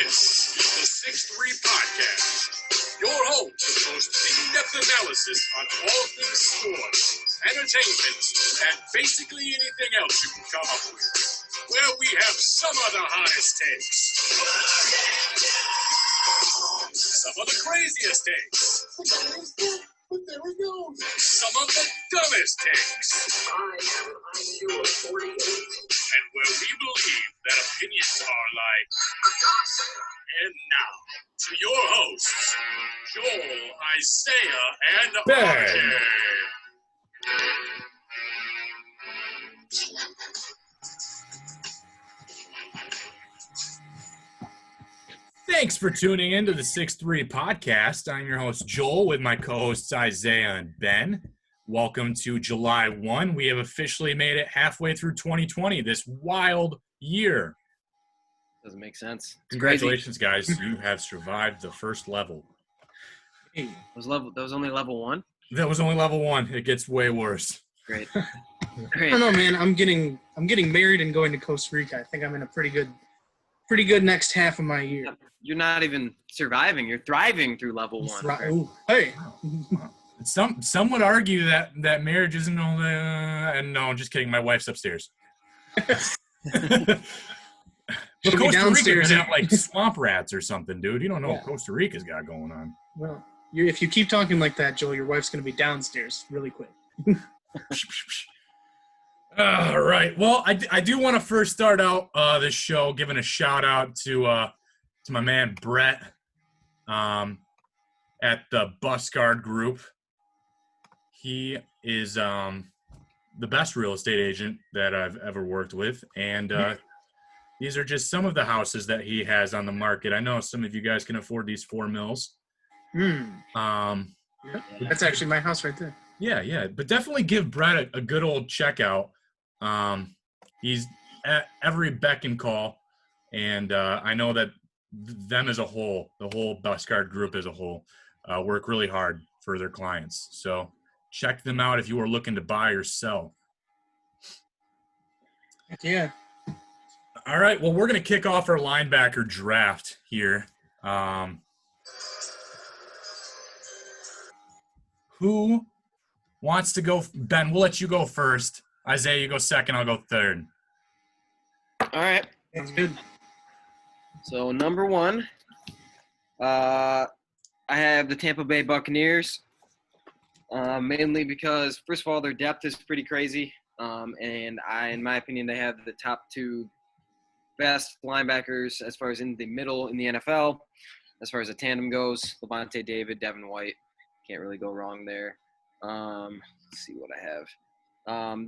This is the 6Three podcast. Your home to the most in-depth analysis on all things sports, entertainment, and basically anything else you can come up with. Where we have some of the hottest takes, some of the craziest takes, some of the dumbest takes, and where we believe that opinions are like. And now, to your hosts, Joel, Isaiah, and Ben. RJ. Thanks for tuning in to the 6Three podcast. I'm your host, Joel, with my co-hosts Isaiah and Ben. Welcome to July 1. We have officially made it halfway through 2020, this wild year. Doesn't make sense. It's Congratulations, guys. You have survived the first level. Hey, that was only level 1? That was only level 1. It gets way worse. Great. I don't know, man. I'm getting married and going to Costa Rica. I think I'm in a pretty good next half of my year. You're not even surviving. You're thriving through level 1. Ooh, hey. Some would argue that marriage isn't all and no, I'm just kidding. My wife's upstairs. But Costa downstairs Rica have like swamp rats or something, dude. You don't know what Costa Rica's got going on. Well, if you keep talking like that, Joel, your wife's going to be downstairs really quick. All right. Well, I do want to first start out this show giving a shout out to my man Brett at the Bus Guard Group. He is the best real estate agent that I've ever worked with, and these are just some of the houses that he has on the market. I know some of you guys can afford these 4 mills. That's actually my house right there. Yeah. But definitely give Brett a good old checkout. He's at every beck and call. And I know that them as a whole, the whole Bus Guard Group as a whole, work really hard for their clients. So check them out if you are looking to buy or sell. Yeah. All right, well, we're going to kick off our linebacker draft here. Who wants to go? Ben, we'll let you go first. Isaiah, you go second. I'll go third. All right. That's good. So, number 1, I have the Tampa Bay Buccaneers, mainly because, first of all, their depth is pretty crazy. And in my opinion, they have the top 2 best linebackers as far as in the middle in the NFL. As far as the tandem goes, Levante David, Devin White. Can't really go wrong there. Let's see what I have.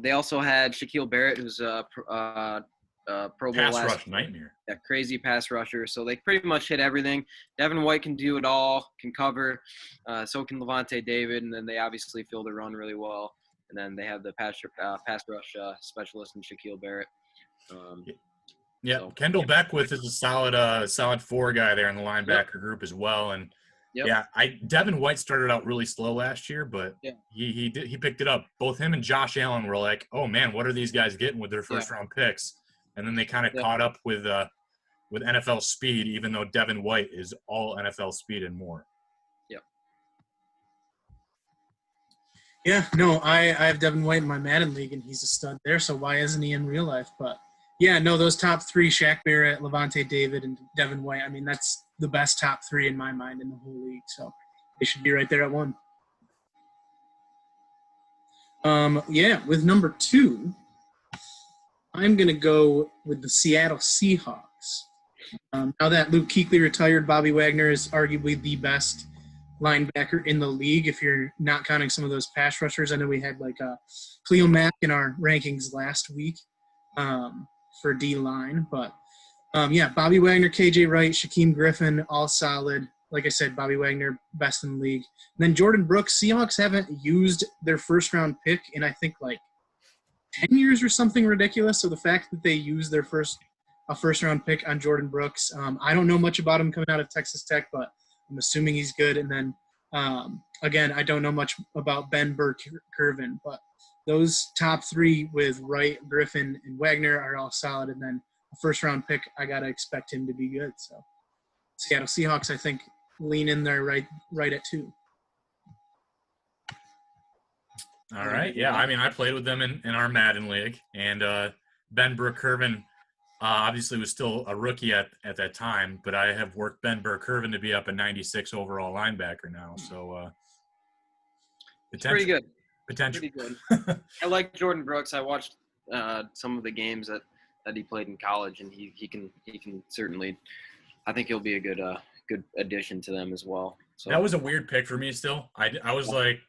They also had Shaquille Barrett, who's a Pro Bowl Pass last rush nightmare. Yeah, crazy pass rusher. So they pretty much hit everything. Devin White can do it all, can cover. So can Levante David, and then they obviously fill the run really well. And then they have the pass rush specialist in Shaquille Barrett. Yeah, so, Kendall Beckwith is a solid 4 guy there in the linebacker group as well. And Devin White started out really slow last year, but he picked it up. Both him and Josh Allen were like, oh man, what are these guys getting with their first round picks? And then they kind of caught up with NFL speed, even though Devin White is all NFL speed and more. Yeah, no, I have Devin White in my Madden league, and he's a stud there, so why isn't he in real life? But, yeah, no, those top 3, Shaq Barrett, Levante David, and Devin White, I mean, that's the best top 3 in my mind in the whole league, so they should be right there at 1. With number 2, I'm going to go with the Seattle Seahawks. Now that Luke Kuechly retired, Bobby Wagner is arguably the best linebacker in the league if you're not counting some of those pass rushers. I know we had Cleo Mack in our rankings last week for D-line. But, Bobby Wagner, KJ Wright, Shaquem Griffin, all solid. Like I said, Bobby Wagner, best in the league. And then Jordan Brooks. Seahawks haven't used their first-round pick in, I think, 10 years or something ridiculous. So the fact that they used a first-round pick on Jordan Brooks, I don't know much about him coming out of Texas Tech, but I'm assuming he's good. And then, again, I don't know much about Ben Burr-Kirven, but those top 3 with Wright, Griffin, and Wagner are all solid. And then a first-round pick, I got to expect him to be good. So Seattle Seahawks, I think, lean in there right at 2. All right. Yeah, I mean, I played with them in our Madden league, and Ben Burke-Kirven obviously was still a rookie at that time, but I have worked Ben Burke-Kirven to be up a 96 overall linebacker now, so Pretty good. Potential. Pretty good. I like Jordan Brooks. I watched some of the games that he played in college, and he can certainly. I think he'll be a good addition to them as well. So that was a weird pick for me. Still, I was like,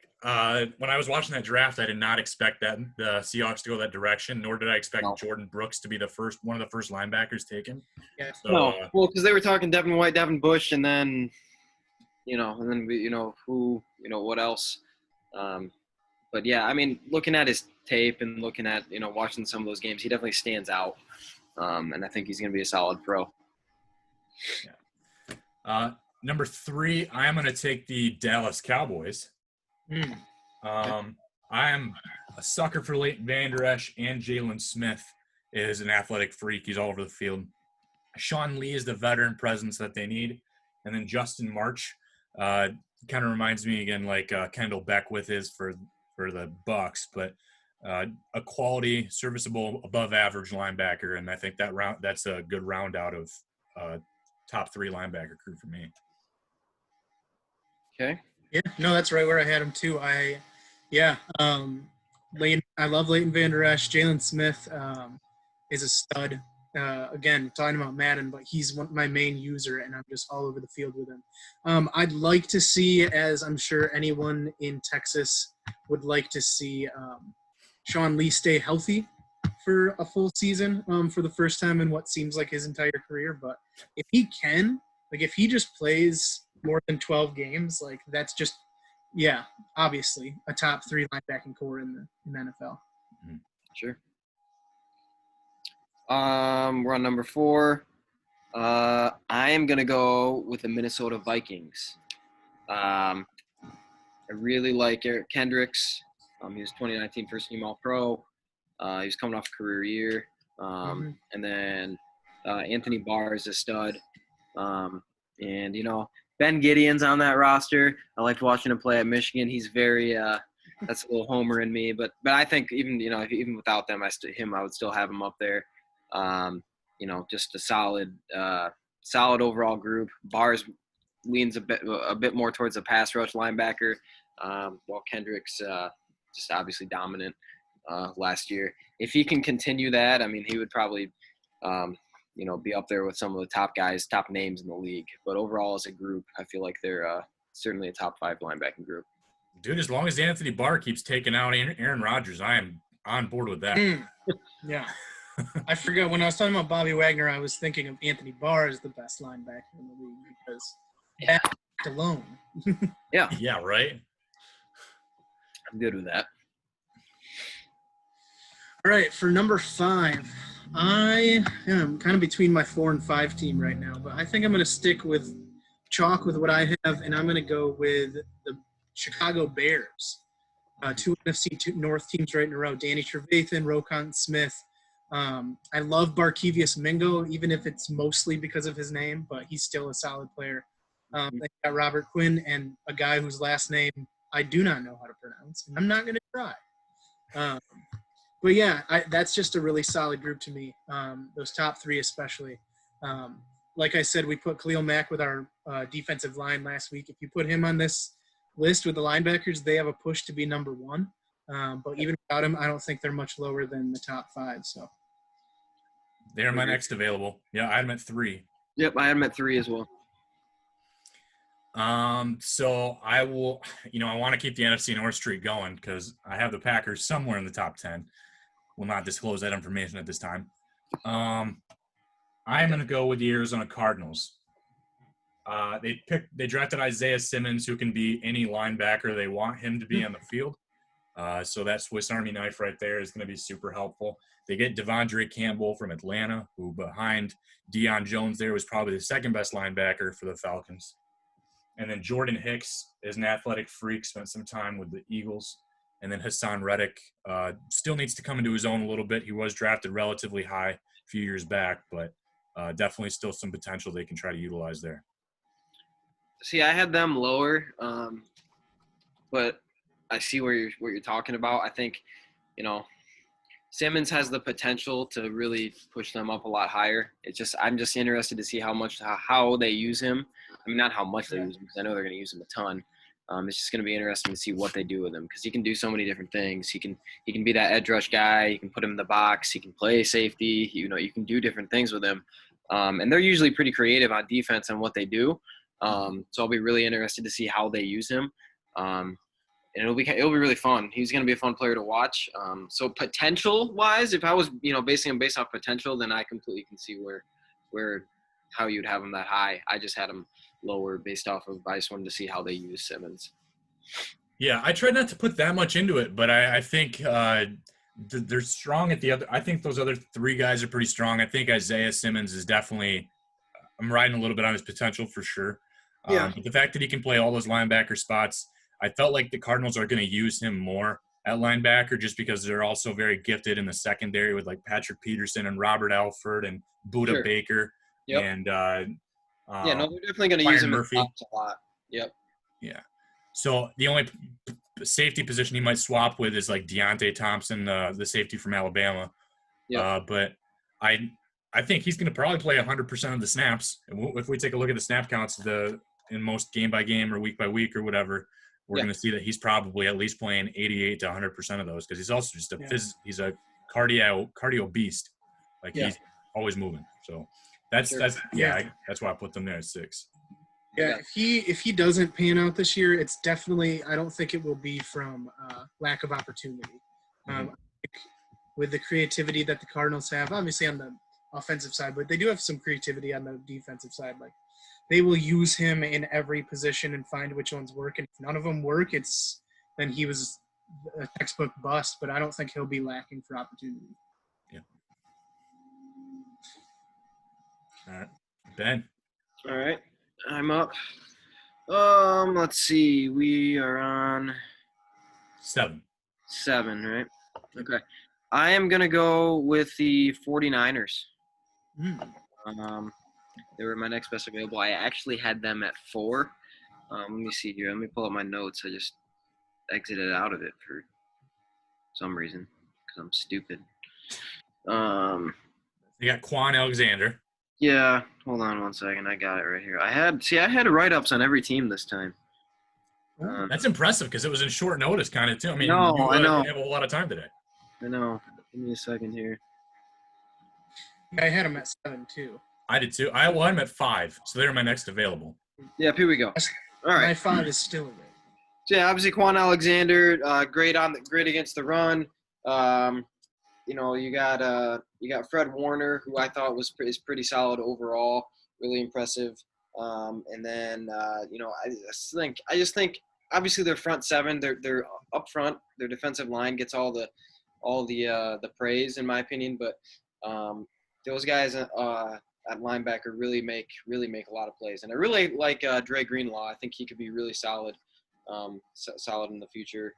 when I was watching that draft, I did not expect that the Seahawks to go that direction, nor did I expect Jordan Brooks to be one of the first linebackers taken. Yeah. So, well, because they were talking Devin White, Devin Bush, and then what else. But yeah, I mean, looking at his tape and looking at watching some of those games, he definitely stands out, and I think he's going to be a solid pro. Yeah. Number 3, I am going to take the Dallas Cowboys. I am a sucker for Leighton Vander Esch, and Jalen Smith is an athletic freak. He's all over the field. Sean Lee is the veteran presence that they need, and then Justin March kind of reminds me again like Kendall Beckwith is for the Bucks, but a quality, serviceable, above average linebacker, and I think that's a good round out of top 3 linebacker crew for me. Okay. Yeah, no, that's right where I had him too. I love Leighton Vander Esch. Jalen Smith is a stud. Again, talking about Madden, but he's my main user, and I'm just all over the field with him. I'd like to see, as I'm sure anyone in Texas would like to see, Sean Lee stay healthy for a full season for the first time in what seems like his entire career. But if he can, if he just plays more than 12 games, that's just, obviously a top 3 linebacking core in the NFL. Sure. We're on number 4. I am going to go with the Minnesota Vikings. I really like Eric Kendricks. He was 2019 first team All-Pro. He was coming off a career year. And then Anthony Barr is a stud. And, Ben Gideon's on that roster. I liked watching him play at Michigan. He's very that's a little homer in me. But I think even without them, I would still have him up there. Just a solid overall group. Bars leans a bit more towards a pass rush linebacker, while Kendricks just obviously dominant last year. If he can continue that, I mean, he would probably be up there with some of the top names in the league. But overall, as a group, I feel like they're certainly a top 5 linebacking group. Dude, as long as Anthony Barr keeps taking out Aaron Rodgers, I am on board with that. Yeah. I forgot when I was talking about Bobby Wagner, I was thinking of Anthony Barr as the best linebacker in the league because that alone. Yeah. Yeah, right? I'm good with that. All right, for number 5, I am kind of between my 4 and 5 team right now, but I think I'm going to stick with chalk with what I have, and I'm going to go with the Chicago Bears. 2 NFC North teams right in a row, Danny Trevathan, Roquan Smith. I love Barkevious Mingo, even if it's mostly because of his name, but he's still a solid player. They got Robert Quinn and a guy whose last name I do not know how to pronounce, and I'm not going to try. But yeah, that's just a really solid group to me. Those top 3 especially. Like I said, we put Khalil Mack with our defensive line last week. If you put him on this list with the linebackers, they have a push to be number 1. But even without him, I don't think they're much lower than the top 5. So they're my next available. Yeah, I had them at 3. Yep, I had them at 3 as well. So I will, I want to keep the NFC North streak going because I have the Packers somewhere in the top 10. Will not disclose that information at this time. I am going to go with the Arizona Cardinals. They drafted Isaiah Simmons, who can be any linebacker they want him to be on the field. So that Swiss Army knife right there is going to be super helpful. They get Devondre Campbell from Atlanta, who behind Deion Jones there was probably the second best linebacker for the Falcons. And then Jordan Hicks is an athletic freak, spent some time with the Eagles. And then Hassan Reddick still needs to come into his own a little bit. He was drafted relatively high a few years back, but definitely still some potential they can try to utilize there. See, I had them lower, but I see what you're talking about. I think, Simmons has the potential to really push them up a lot higher. I'm just interested to see how they use him. I mean, not how much they use him, because I know they're going to use him a ton. It's just going to be interesting to see what they do with him, because he can do so many different things. He can be that edge rush guy. You can put him in the box. He can play safety. You can do different things with him. And they're usually pretty creative on defense on what they do. So I'll be really interested to see how they use him. And it'll be really fun. He's going to be a fun player to watch. So potential-wise, if I was, basing him based off potential, then I completely can see how you'd have him that high. I just had him lower based off of, I just wanted to see how they use Simmons. Yeah, I tried not to put that much into it, but I think they're strong at the other. I think those other three guys are pretty strong. I think Isaiah Simmons is definitely – I'm riding a little bit on his potential for sure. Yeah. But the fact that he can play all those linebacker spots – I felt like the Cardinals are going to use him more at linebacker just because they're also very gifted in the secondary with like Patrick Peterson and Robert Alford and Buda Baker. Yep. And no, they're definitely going to use him Murphy. In a lot. Yep. Yeah. So the only safety position he might swap with is like Deontay Thompson, the safety from Alabama. Yep. But I think he's going to probably play 100% of the snaps. If we take a look at the snap counts in most game by game or week by week or whatever, we're going to see that he's probably at least playing 88 to 100% of those, because he's also just he's a cardio beast. Like he's always moving. So that's why I put them there at 6. Yeah, if he doesn't pan out this year, it's definitely, I don't think it will be from lack of opportunity. With the creativity that the Cardinals have, obviously on the offensive side, but they do have some creativity on the defensive side. Like, they will use him in every position and find which ones work. And if none of them work, then he was a textbook bust. But I don't think he'll be lacking for opportunity. Yeah. All right, Ben. All right, I'm up. Let's see. We are on 7. 7, right? Okay. I am gonna go with the 49ers. They were my next best available. I actually had them at 4. Let me see here. Let me pull up my notes. I just exited out of it for some reason because I'm stupid. You got Quan Alexander. Yeah. Hold on one second. I got it right here. I had write-ups on every team this time. That's impressive because it was in short notice kind of too. I mean, I know. You have a lot of time today. I know. Give me a second here. I had him at 7 too. I did too. I had him at 5, so they're my next available. Yeah, here we go. All right. My 5 is still in it. So yeah, obviously Quan Alexander, great against the run. You got Fred Warner, who I thought is pretty solid overall, really impressive. And then I just think obviously their front 7, they're up front. Their defensive line gets all the praise in my opinion, but those guys at linebacker really make a lot of plays. And I really like Dre Greenlaw. I think he could be really solid in the future.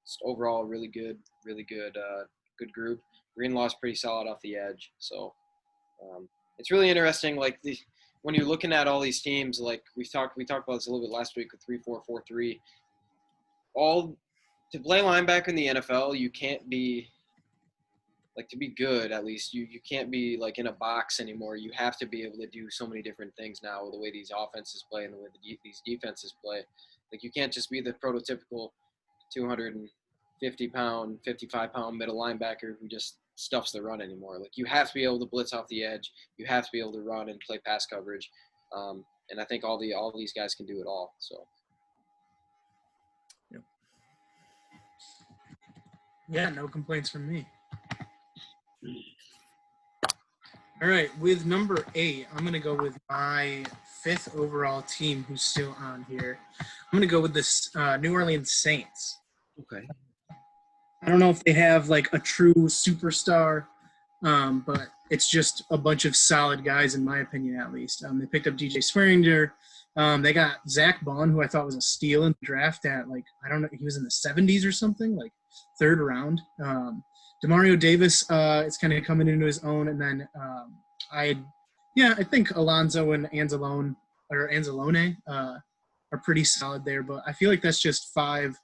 Just overall really good group. Greenlaw's pretty solid off the edge. So it's really interesting. Like when you're looking at all these teams, like we talked about this a little bit last week with 3-4-4-3. All to play linebacker in the NFL, you can't be like, to be good, at least you can't be like in a box anymore. You have to be able to do so many different things now with the way these offenses play and the way these defenses play. Like, you can't just be the prototypical 250-pound, 55-pound middle linebacker who just stuffs the run anymore. Like, you have to be able to blitz off the edge. You have to be able to run and play pass coverage. And I think all these guys can do it all. So. Yeah, no complaints from me. All right, with number 8, I'm going to go with my 5th overall team who's still on here. I'm going to go with this New Orleans Saints. Okay. I don't know if they have like a true superstar, but it's just a bunch of solid guys in my opinion, at least. They picked up DJ Swearinger. They got Zach Bond, who I thought was a steal in the draft at I don't know, he was in the 70s or something, 3rd round. Demario Davis is kind of coming into his own, and then I think Alonzo and Anzalone Anzalone are pretty solid there. But I feel like that's just 5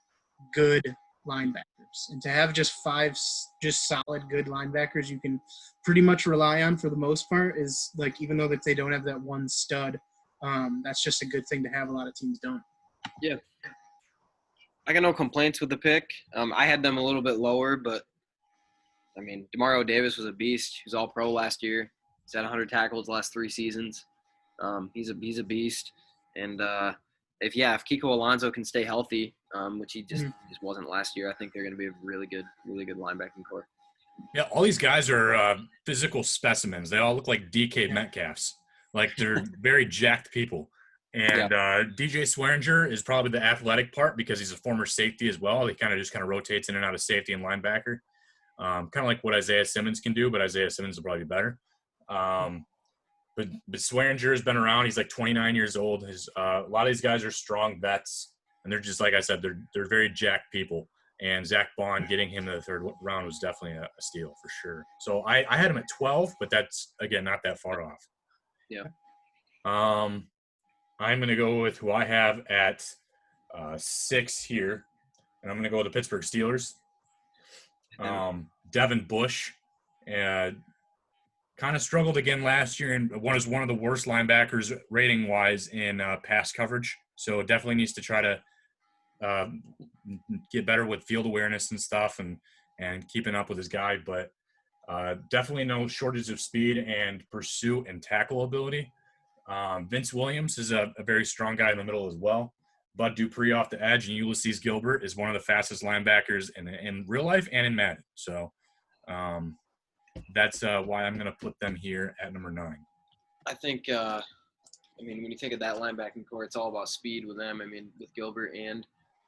good linebackers. And to have just 5 just solid good linebackers you can pretty much rely on for the most part is like, even though that they don't have that one stud, that's just a good thing to have. A lot of teams don't. Yeah. I got no complaints with the pick. I had them a little bit lower, but I mean, Demario Davis was a beast. He was all pro last year. He's had 100 tackles the last 3 seasons. He's a beast. And if Kiko Alonso can stay healthy, which he just wasn't last year, I think they're going to be a really good linebacking core. Yeah, all these guys are physical specimens. They all look like DK Metcalfs. Like, they're very jacked people. And DJ Swearinger is probably the athletic part because he's a former safety as well. He kind of rotates in and out of safety and linebacker. Kind of like what Isaiah Simmons can do, but Isaiah Simmons will probably be better. But Swearinger has been around. He's like 29 years old. A lot of these guys are strong vets, and they're just, like I said, they're very jacked people. And Zach Bond, getting him to the 3rd round was definitely a steal for sure. So I had him at 12, but that's, again, not that far off. Yeah. I'm going to go with who I have at 6 here, and I'm going to go with the Pittsburgh Steelers. Devin Bush kind of struggled again last year and was one of the worst linebackers rating-wise in pass coverage. So definitely needs to try to get better with field awareness and stuff and keeping up with his guy. But definitely no shortage of speed and pursuit and tackle ability. Vince Williams is a very strong guy in the middle as well. Bud Dupree off the edge, and Ulysses Gilbert is one of the fastest linebackers in real life and in Madden. So that's why I'm going to put them here at number 9. I think, when you think of that linebacking core, it's all about speed with them. I mean, with Gilbert and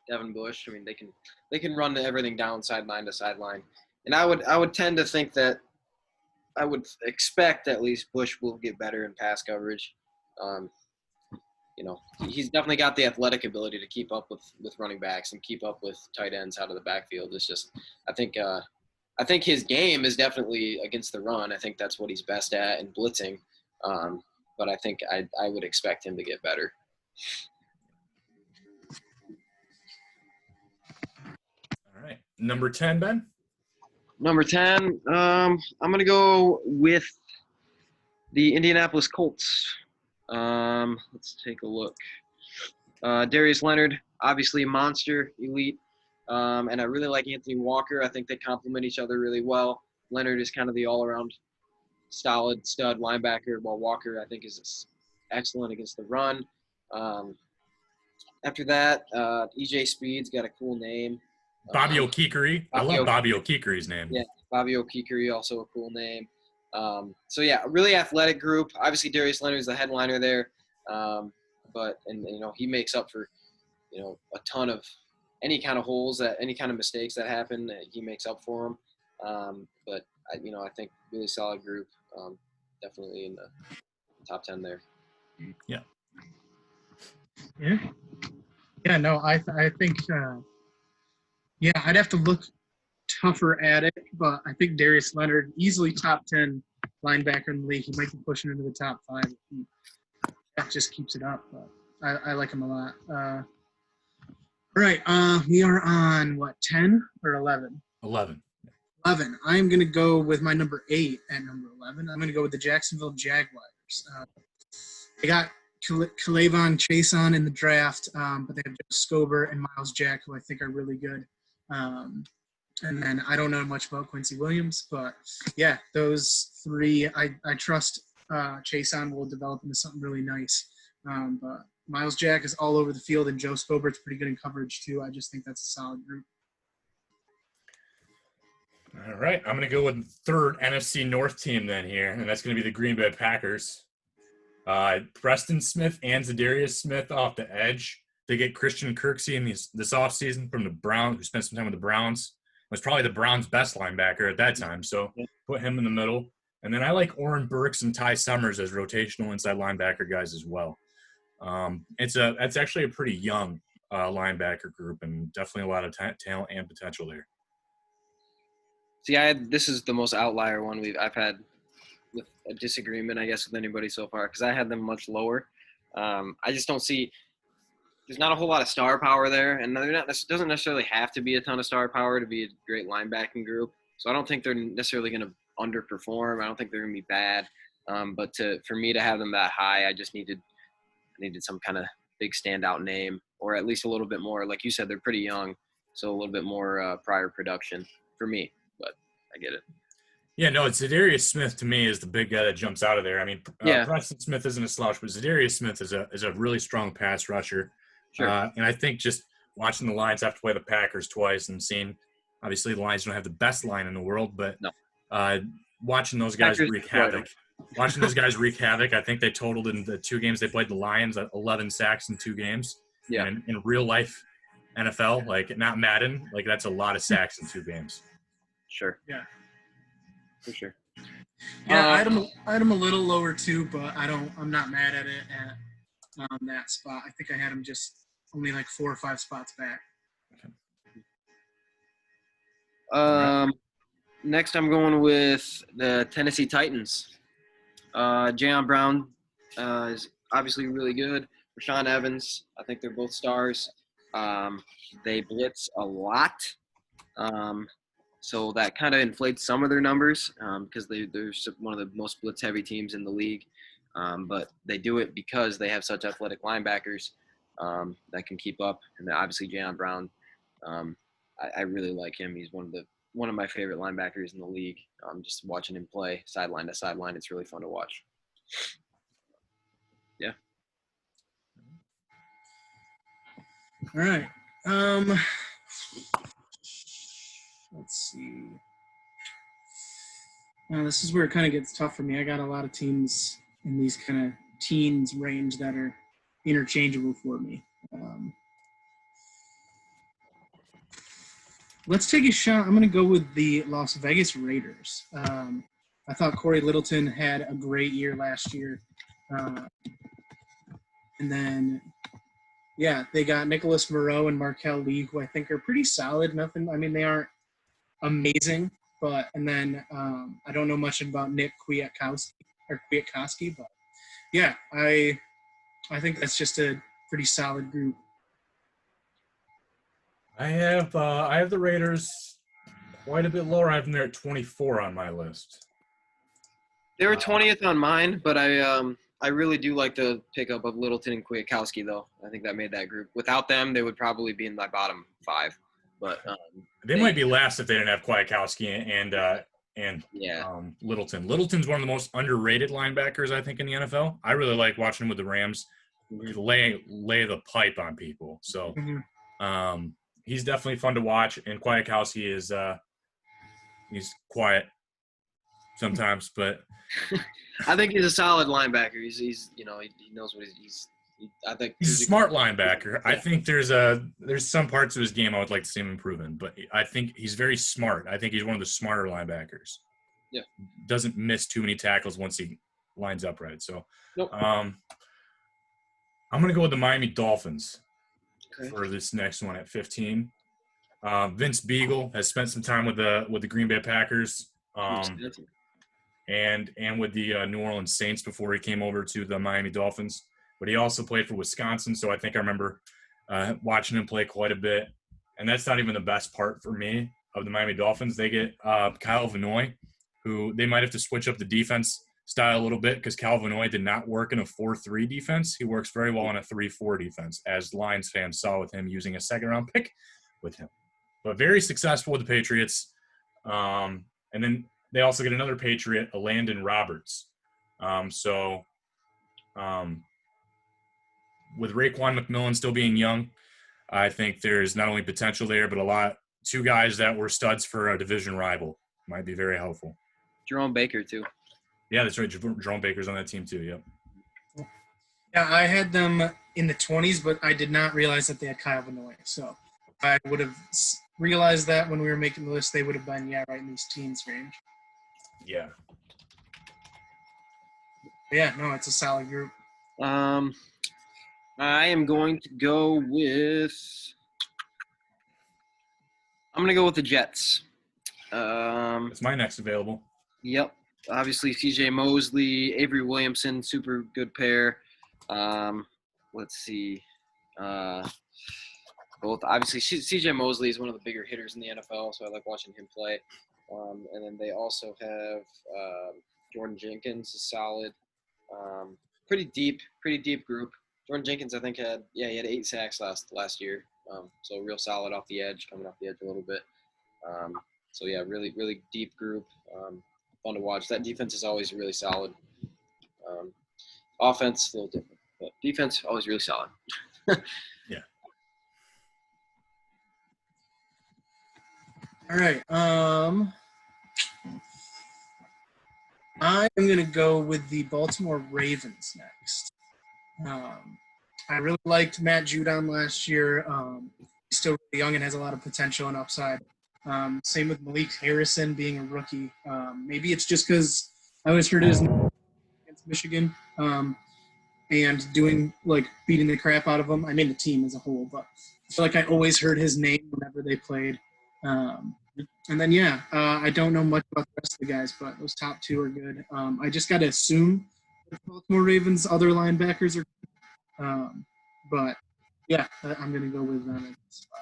Devin Bush, I mean, they can run everything down sideline to sideline. And I would tend to think that I would expect at least Bush will get better in pass coverage. He's definitely got the athletic ability to keep up with running backs and keep up with tight ends out of the backfield. It's just, I think his game is definitely against the run. I think that's what he's best at in blitzing. But I think I would expect him to get better. All right. Number 10, Ben? Number 10, I'm going to go with the Indianapolis Colts. Let's take a look. Darius Leonard, obviously a monster, elite. And I really like Anthony Walker. I think they complement each other really well. Leonard is kind of the all-around solid stud linebacker, while Walker, I think, is excellent against the run. After that, EJ Speed's got a cool name. Bobby O'Keefe. I love Bobby O'Keefe's name. Yeah, Bobby O'Keefe, also a cool name. A really athletic group. Obviously, Darius Leonard is the headliner there. He makes up for, a ton of any kind of holes, any kind of mistakes that happen. He makes up for them. I think really solid group. Definitely in the top 10 there. Yeah. Yeah. Yeah. No, I think. I'd have to look tougher at it, but I think Darius Leonard, easily top 10 linebacker in the league. He might be pushing into the top 5 if that just keeps it up. But I like him a lot. All right, we are on, 10 or 11? 11. 11. I'm going to go with my number 8 at number 11. I'm going to go with the Jacksonville Jaguars. They got K'Lavon Chaisson in the draft, but they have Joe Scober and Miles Jack, who I think are really good. And then I don't know much about Quincy Williams, but yeah, those 3, I trust Chaisson will develop into something really nice. But Miles Jack is all over the field, and Joe Scobert's pretty good in coverage too. I just think that's a solid group. All right, I'm going to go with the 3rd NFC North team then here, and that's going to be the Green Bay Packers. Preston Smith and Zadarius Smith off the edge. They get Christian Kirksey in this offseason from the Browns, who spent some time with the Browns. Was probably the Browns' best linebacker at that time, so put him in the middle. And then I like Oren Burks and Ty Summers as rotational inside linebacker guys as well. It's actually a pretty young linebacker group, and definitely a lot of talent and potential there. See, this is the most outlier one I've had with a disagreement, I guess, with anybody so far, because I had them much lower. I just don't see – there's not a whole lot of star power there, and it doesn't necessarily have to be a ton of star power to be a great linebacking group. So I don't think they're necessarily going to underperform. I don't think they're going to be bad. But for me to have them that high, I needed some kind of big standout name, or at least a little bit more. Like you said, they're pretty young, so a little bit more prior production for me. But I get it. Yeah, no, Zadarius Smith to me is the big guy that jumps out of there. I mean, Yeah. Preston Smith isn't a slouch, but Zadarius Smith is a really strong pass rusher. Sure. And I think just watching the Lions have to play the Packers twice and seeing, obviously the Lions don't have the best line in the world, but watching those guys wreak havoc. Watching those guys wreak havoc, I think they totaled in the 2 games they played the Lions 11 sacks in 2 games. Yeah. And in real life NFL, like not Madden, like that's a lot of sacks in 2 games. Sure. Yeah. For sure. Yeah, I had him a little lower too, but I'm not mad at it at that spot. I think I had him just only like 4 or 5 spots back. Next I'm going with the Tennessee Titans. Jayon Brown is obviously really good. Rashaan Evans, I think they're both stars. They blitz a lot. So that kind of inflates some of their numbers because they're one of the most blitz-heavy teams in the league. But they do it because they have such athletic linebackers that can keep up. And then obviously Jayon Brown, I really like him. He's one of my favorite linebackers in the league. Just watching him play sideline to sideline, it's really fun to watch. Yeah. All right. Let's see. Now, this is where it kind of gets tough for me. I got a lot of teams in these kind of teens range that are interchangeable for me. Let's take a shot. I'm going to go with the Las Vegas Raiders. I thought Corey Littleton had a great year last year. And then, yeah, they got Nicholas Moreau and Markel Lee, who I think are pretty solid. They aren't amazing, and then I don't know much about Nick Kwiatkowski, but yeah, I think that's just a pretty solid group. I have the Raiders quite a bit lower. I have them there at 24 on my list. They were 20th on mine, but I really do like the pickup of Littleton and Kwiatkowski, though. I think that made that group. Without them, they would probably be in my bottom 5. But they might be last if they didn't have Kwiatkowski and Littleton. Littleton's one of the most underrated linebackers, I think, in the NFL. I really like watching him with the Rams. Lay the pipe on people. So he's definitely fun to watch. And Kwiatkowski is he's quiet sometimes, but I think he's a solid linebacker. He's he knows what I think he's a smart linebacker. Yeah. I think there's some parts of his game I would like to see him improve in, but I think he's very smart. I think he's one of the smarter linebackers. Yeah. Doesn't miss too many tackles once he lines up right. So nope. I'm gonna go with the Miami Dolphins for this next one at 15. Vince Beagle has spent some time with the Green Bay Packers. And with the New Orleans Saints before he came over to the Miami Dolphins. But he also played for Wisconsin, so I think I remember watching him play quite a bit. And that's not even the best part for me of the Miami Dolphins. They get Kyle Vanoy, who they might have to switch up the defense style a little bit because Kyle Vanoy did not work in a 4-3 defense. He works very well in a 3-4 defense, as Lions fans saw with him using a second-round pick with him. But very successful with the Patriots. And then they also get another Patriot, Landon Roberts. With Raekwon McMillan still being young, I think there's not only potential there, but 2 guys that were studs for a division rival might be very helpful. Jerome Baker, too. Yeah, that's right. Jerome Baker's on that team, too, yep. Yeah, I had them in the 20s, but I did not realize that they had Kyle Vanoy. So I would have realized that when we were making the list, they would have been, right in these teens range. Yeah. But yeah, no, it's a solid group. I am going to go with – I'm going to go with the Jets. That's my next available. Yep. Obviously, C.J. Mosley, Avery Williamson, super good pair. Let's see. Both obviously C.J. Mosley is one of the bigger hitters in the NFL, so I like watching him play. And then they also have Jordan Jenkins is solid. Pretty deep group. Jordan Jenkins, I think, had 8 sacks last year. So real solid off the edge, coming off the edge a little bit. So yeah, really, really deep group. Fun to watch. That defense is always really solid. Offense, a little different, but defense always really solid. Yeah. All right. I am going to go with the Baltimore Ravens next. I really liked Matt Judon last year. He's still really young and has a lot of potential and upside. Same with Malik Harrison being a rookie. Maybe it's just because I always heard his name against Michigan and beating the crap out of them. I mean the team as a whole, but I feel like I always heard his name whenever they played. And then, I don't know much about the rest of the guys, but those top 2 are good. I just got to assume the Baltimore Ravens' other linebackers are good. But, yeah, I'm going to go with them.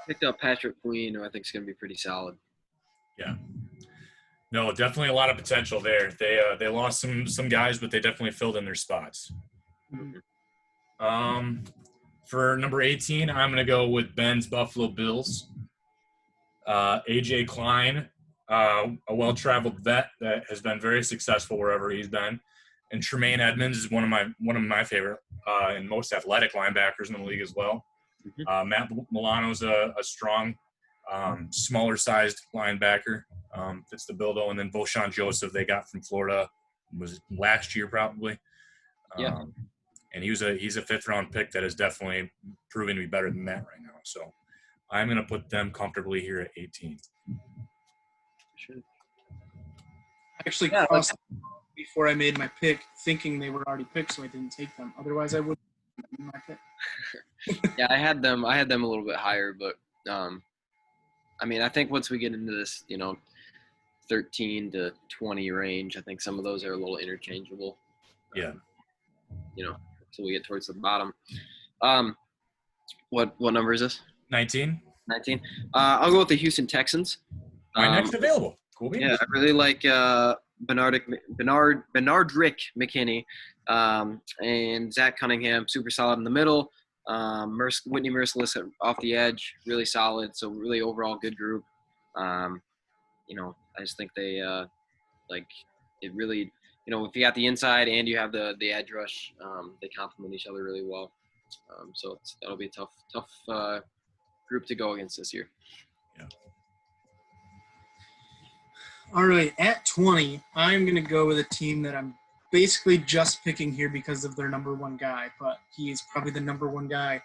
Picked up Patrick Queen, who I think is going to be pretty solid. Yeah. No, definitely a lot of potential there. They lost some guys, but they definitely filled in their spots. Mm-hmm. For number 18, I'm going to go with Ben's Buffalo Bills. A.J. Klein, a well-traveled vet that has been very successful wherever he's been, and Tremaine Edmonds is one of my favorite and most athletic linebackers in the league as well. Matt Milano's a strong, smaller-sized linebacker, fits the bill though, and then Voshon Joseph they got from Florida was last year probably. And he's a 5th-round pick that is definitely proving to be better than that right now. So I'm going to put them comfortably here at 18. Sure. Actually, crossed before I made my pick, thinking they were already picked, so I didn't take them. Otherwise, I would have made my pick. Yeah, I had them a little bit higher, but I mean, I think once we get into this, 13 to 20 range, I think some of those are a little interchangeable. Yeah. So we get towards the bottom. What number is this? 19. 19. I'll go with the Houston Texans. My next available. Cool. Yeah, I really like Bernardrick McKinney and Zach Cunningham, super solid in the middle. Whitney Merciless off the edge, really solid. So really overall good group. I just think they it really, if you got the inside and you have the edge rush, they complement each other really well. So that'll be a tough group to go against this year. Yeah. All right, at 20, I'm going to go with a team that I'm basically just picking here because of their number 1 guy, but he is probably the number 1 guy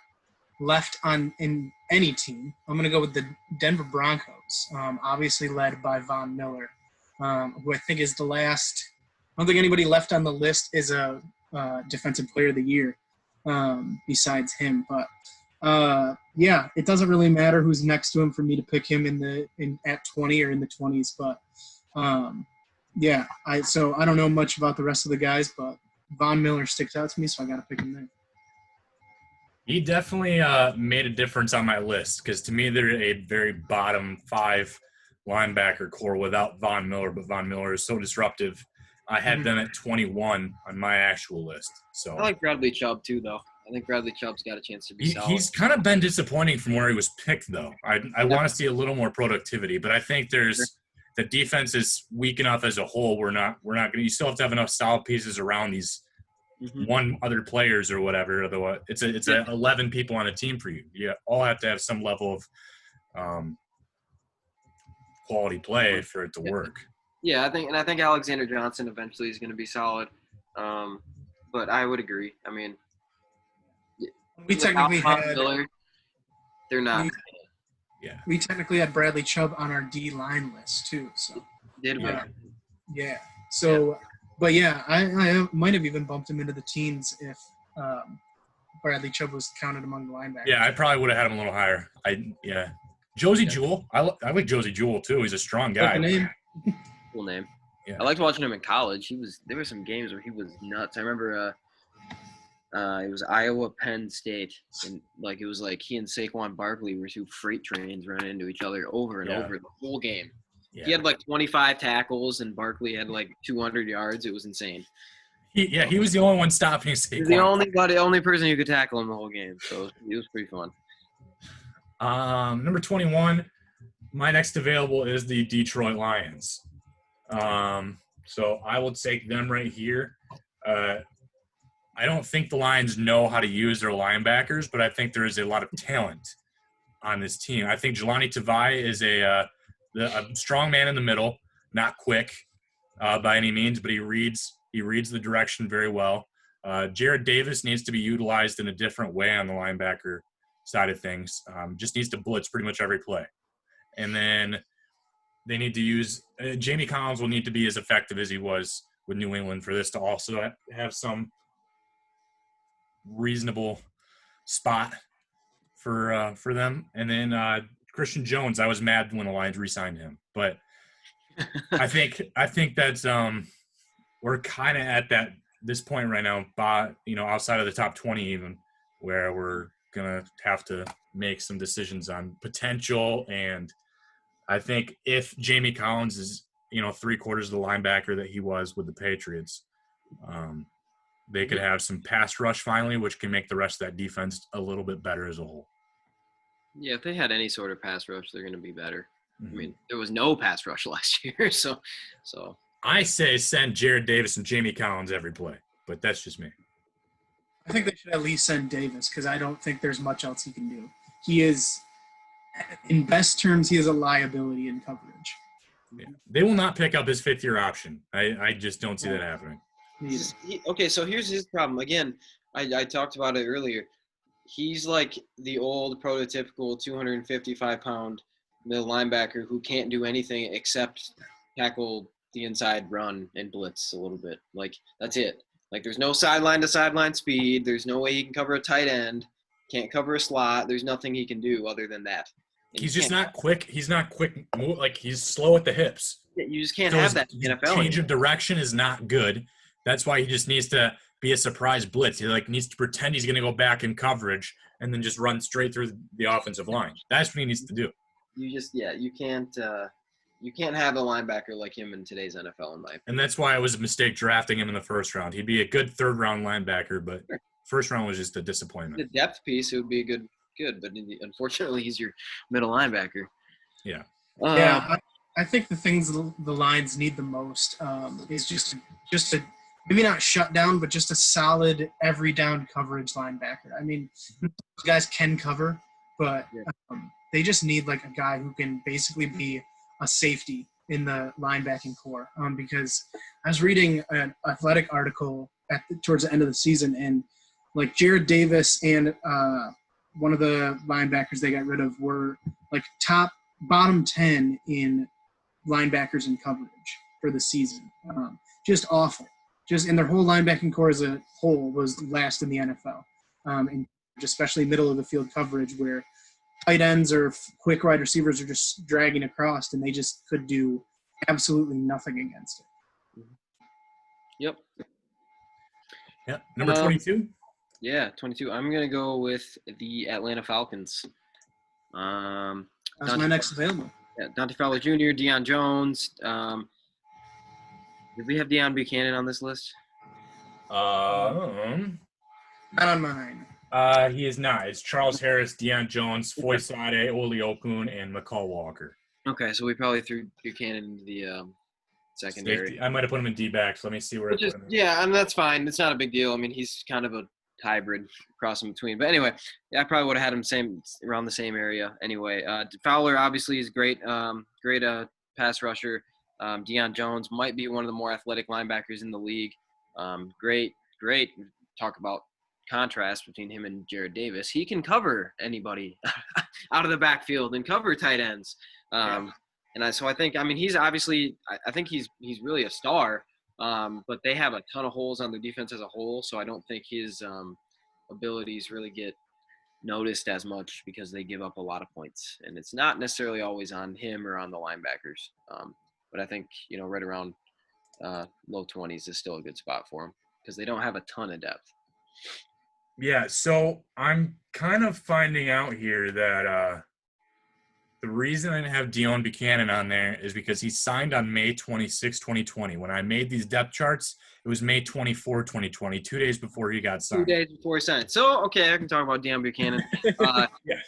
left in any team. I'm going to go with the Denver Broncos, obviously led by Von Miller, who I think is the last – I don't think anybody left on the list is a Defensive Player of the Year besides him. But, it doesn't really matter who's next to him for me to pick him at 20 or in the 20s. But, so I don't know much about the rest of the guys, but Von Miller sticks out to me, so I got to pick him there. He definitely made a difference on my list because to me they're a very bottom 5 linebacker core without Von Miller, but Von Miller is so disruptive. I had them at 21 on my actual list. So I like Bradley Chubb too, though. I think Bradley Chubb's got a chance to be solid. He's kind of been disappointing from where he was picked, though. I want to see a little more productivity, but I think the defense is weak enough as a whole. We're not going to. You still have to have enough solid pieces around these one other players or whatever. Otherwise, it's 11 people on a team for you. You all have to have some level of quality play for it to work. Yeah, I think Alexander Johnson eventually is going to be solid. But I would agree. I mean, we technically had Miller, they're not. We technically had Bradley Chubb on our D line list too. So yeah. So, but I might have even bumped him into the teens if Bradley Chubb was counted among the linebackers. Yeah, I probably would have had him a little higher. Josie Jewell. I like Josie Jewell too. He's a strong guy. Cool name. Yeah. I liked watching him in college. There were some games where he was nuts. I remember It was Iowa Penn State, and it was like he and Saquon Barkley were two freight trains running into each other over and over the whole game. Yeah. He had 25 tackles, and Barkley had 200 yards. It was insane. He was the only one stopping Saquon. He was the only person who could tackle him the whole game, so it was pretty fun. Number 21, my next available is the Detroit Lions. So I will take them right here. I don't think the Lions know how to use their linebackers, but I think there is a lot of talent on this team. I think Jelani Tavai is a strong man in the middle, not quick by any means, but he reads the direction very well. Jared Davis needs to be utilized in a different way on the linebacker side of things. Just needs to blitz pretty much every play. And then they need to use Jamie Collins will need to be as effective as he was with New England for this to also have some reasonable spot for them. And then Christian Jones, I was mad when the Lions re-signed him, but I think that's we're kind of at this point right now, outside of the top 20 even, where we're gonna have to make some decisions on potential. And I think if Jamie Collins is 3/4 of the linebacker that he was with the Patriots, they could have some pass rush finally, which can make the rest of that defense a little bit better as a whole. Yeah, if they had any sort of pass rush, they're going to be better. Mm-hmm. I mean, there was no pass rush last year, so. I say send Jared Davis and Jamie Collins every play, but that's just me. I think they should at least send Davis because I don't think there's much else he can do. He is, in best terms, he is a liability in coverage. Yeah. They will not pick up his fifth-year option. I just don't see that happening. Okay, so here's his problem. Again, I talked about it earlier. He's like the old prototypical 255-pound middle linebacker who can't do anything except tackle the inside run and blitz a little bit. That's it. There's no sideline to sideline speed. There's no way he can cover a tight end. Can't cover a slot. There's nothing he can do other than that. And he's just not quick. He's not quick. He's slow at the hips. You just can't have that in the NFL. Change of direction is not good. That's why he just needs to be a surprise blitz. He needs to pretend he's going to go back in coverage and then just run straight through the offensive line. That's what he needs to do. You can't have a linebacker like him in today's NFL, in my opinion. And that's why it was a mistake drafting him in the first round. He'd be a good third-round linebacker, but first round was just a disappointment. The depth piece, it would be a good, but unfortunately, he's your middle linebacker. Yeah. I think the things the Lions need the most is just a maybe not shut down, but just a solid every down coverage linebacker. I mean, guys can cover, but they just need a guy who can basically be a safety in the linebacking core. Because I was reading an athletic article towards the end of the season, and Jared Davis and one of the linebackers they got rid of were bottom 10 in linebackers in coverage for the season. Just awful. And their whole linebacking core as a whole was last in the NFL. And especially middle of the field coverage where tight ends or quick wide receivers are just dragging across and they just could do absolutely nothing against it. Yep. Number 22? Yeah, 22. I'm going to go with the Atlanta Falcons. That's my next available. Yeah, Dante Fowler Jr., Deion Jones. Did we have Deion Buchanan on this list? Not on mine. He is not. It's Charles Harris, Deion Jones, Foysade, Oli Okun, and McCall Walker. Okay, so we probably threw Buchanan into the secondary. Safety. I might have put him in D-backs. Let me see where I put him. Yeah, I mean, that's fine. It's not a big deal. I mean, he's kind of a hybrid cross in between. But anyway, I probably would have had him around the same area anyway. Fowler obviously is great, great pass rusher. Deion Jones might be one of the more athletic linebackers in the league. Great. Talk about contrast between him and Jared Davis. He can cover anybody out of the backfield and cover tight ends. So I think, he's obviously, I think he's really a star. But they have a ton of holes on their defense as a whole, so I don't think his abilities really get noticed as much because they give up a lot of points. And it's not necessarily always on him or on the linebackers. But I think, right around low 20s is still a good spot for him because they don't have a ton of depth. Yeah, so I'm kind of finding out here that the reason I didn't have Dion Buchanan on there is because he signed on May 26, 2020. When I made these depth charts, it was May 24, 2020, 2 days before he got 2 signed. days before he signed. So, okay, I can talk about Deion Buchanan. Yeah.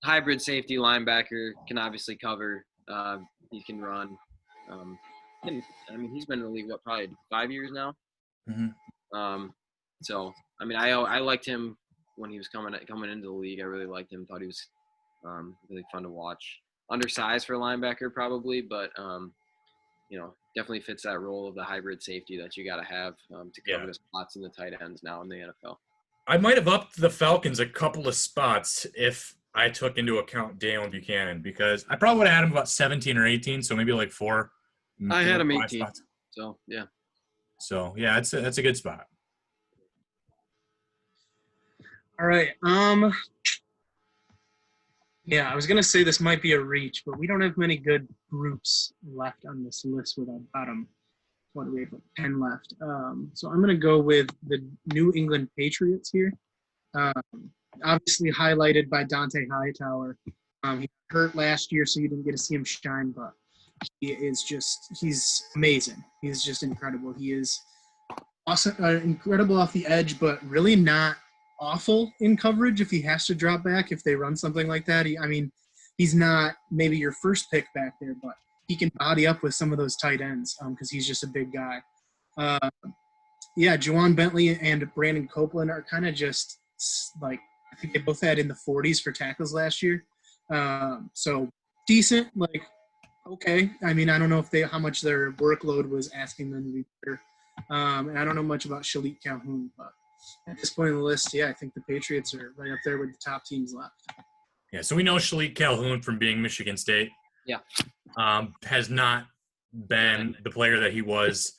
Hybrid safety linebacker, can obviously cover. He can run. He's been in the league, probably 5 years now? Mhm. So, I liked him when he was coming into the league. I really liked him. Thought he was really fun to watch. Undersized for a linebacker, probably, but definitely fits that role of the hybrid safety that you got to have to cover the spots in the tight ends now in the NFL. I might have upped the Falcons a couple of spots if I took into account Deion Buchanan, because I probably would have had him about 17 or 18, so maybe like 4. I had him 5 18. spots. So, yeah. So, yeah, that's a good spot. All right. Yeah, I was gonna say this might be a reach, but we don't have many good groups left on this list with our bottom. What do we have? 10 left. So I'm gonna go with the New England Patriots here. Obviously highlighted by Dante Hightower. He got hurt last year, so you didn't get to see him shine, but he's amazing. He's just incredible. He is awesome, incredible off the edge, but really not awful in coverage if he has to drop back, if they run something like that. He's not maybe your first pick back there, but he can body up with some of those tight ends because he's just a big guy. Juwan Bentley and Brandon Copeland are kind of just like, I think they both had in the 40s for tackles last year. So decent, like, okay. I don't know how much their workload was asking them to be better. And I don't know much about Shalik Calhoun, but at this point in the list, I think the Patriots are right up there with the top teams left. Yeah, so we know Shalik Calhoun from being Michigan State. Yeah. Has not been the player that he was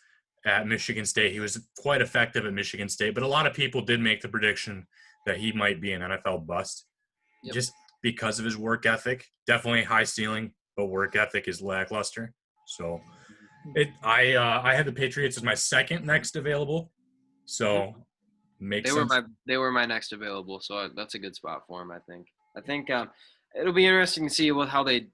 at Michigan State. He was quite effective at Michigan State, but a lot of people did make the prediction that he might be an NFL bust just because of his work ethic. Definitely high ceiling, but work ethic is lackluster. So I had the Patriots as my second next available. So makes sense. They were my next available, so that's a good spot for him, I think. I think it'll be interesting to see how they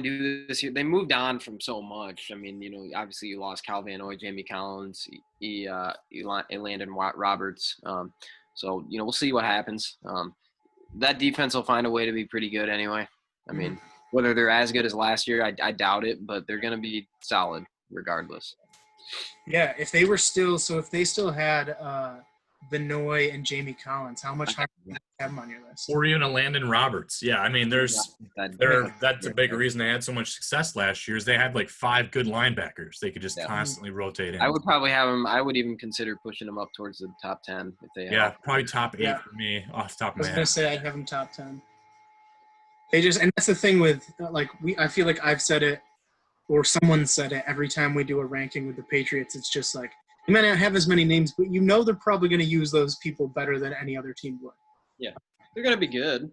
do this year. They moved on from so much. Obviously you lost Cal Van Noy, Jamie Collins, Landon Roberts. So we'll see what happens. That defense will find a way to be pretty good anyway. Whether they're as good as last year, I doubt it, but they're going to be solid regardless. Yeah, if they still had Vanoy and Jamie Collins, how much higher do you have them on your list? Or even a Landon Roberts. Yeah, that's a big reason they had so much success last year is they had like 5 good linebackers. They could just constantly rotate in. I would probably have them. I would even consider pushing them up towards the top 10 if they. Yeah, probably top 8 for me off the top of my head. I was gonna say I'd have them top 10. And that's the thing with I feel like I've said it, or someone said it every time we do a ranking with the Patriots. It's just like, you might not have as many names, but they're probably going to use those people better than any other team would. Yeah, they're going to be good.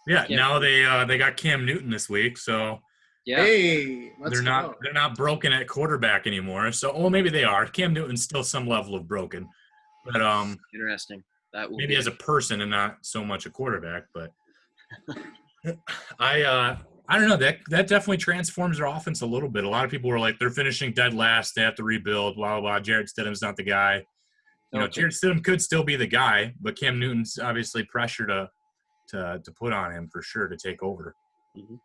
Now they got Cam Newton this week, so hey, they're not broken at quarterback anymore. So maybe they are. Cam Newton's still some level of broken, but interesting. That will maybe as a person and not so much a quarterback. But I don't know. That definitely transforms their offense a little bit. A lot of people were like, they're finishing dead last. They have to rebuild, blah, blah, blah. Jarrett Stidham's not the guy. Jarrett Stidham could still be the guy, but Cam Newton's obviously pressure to put on him for sure to take over. Mm-hmm.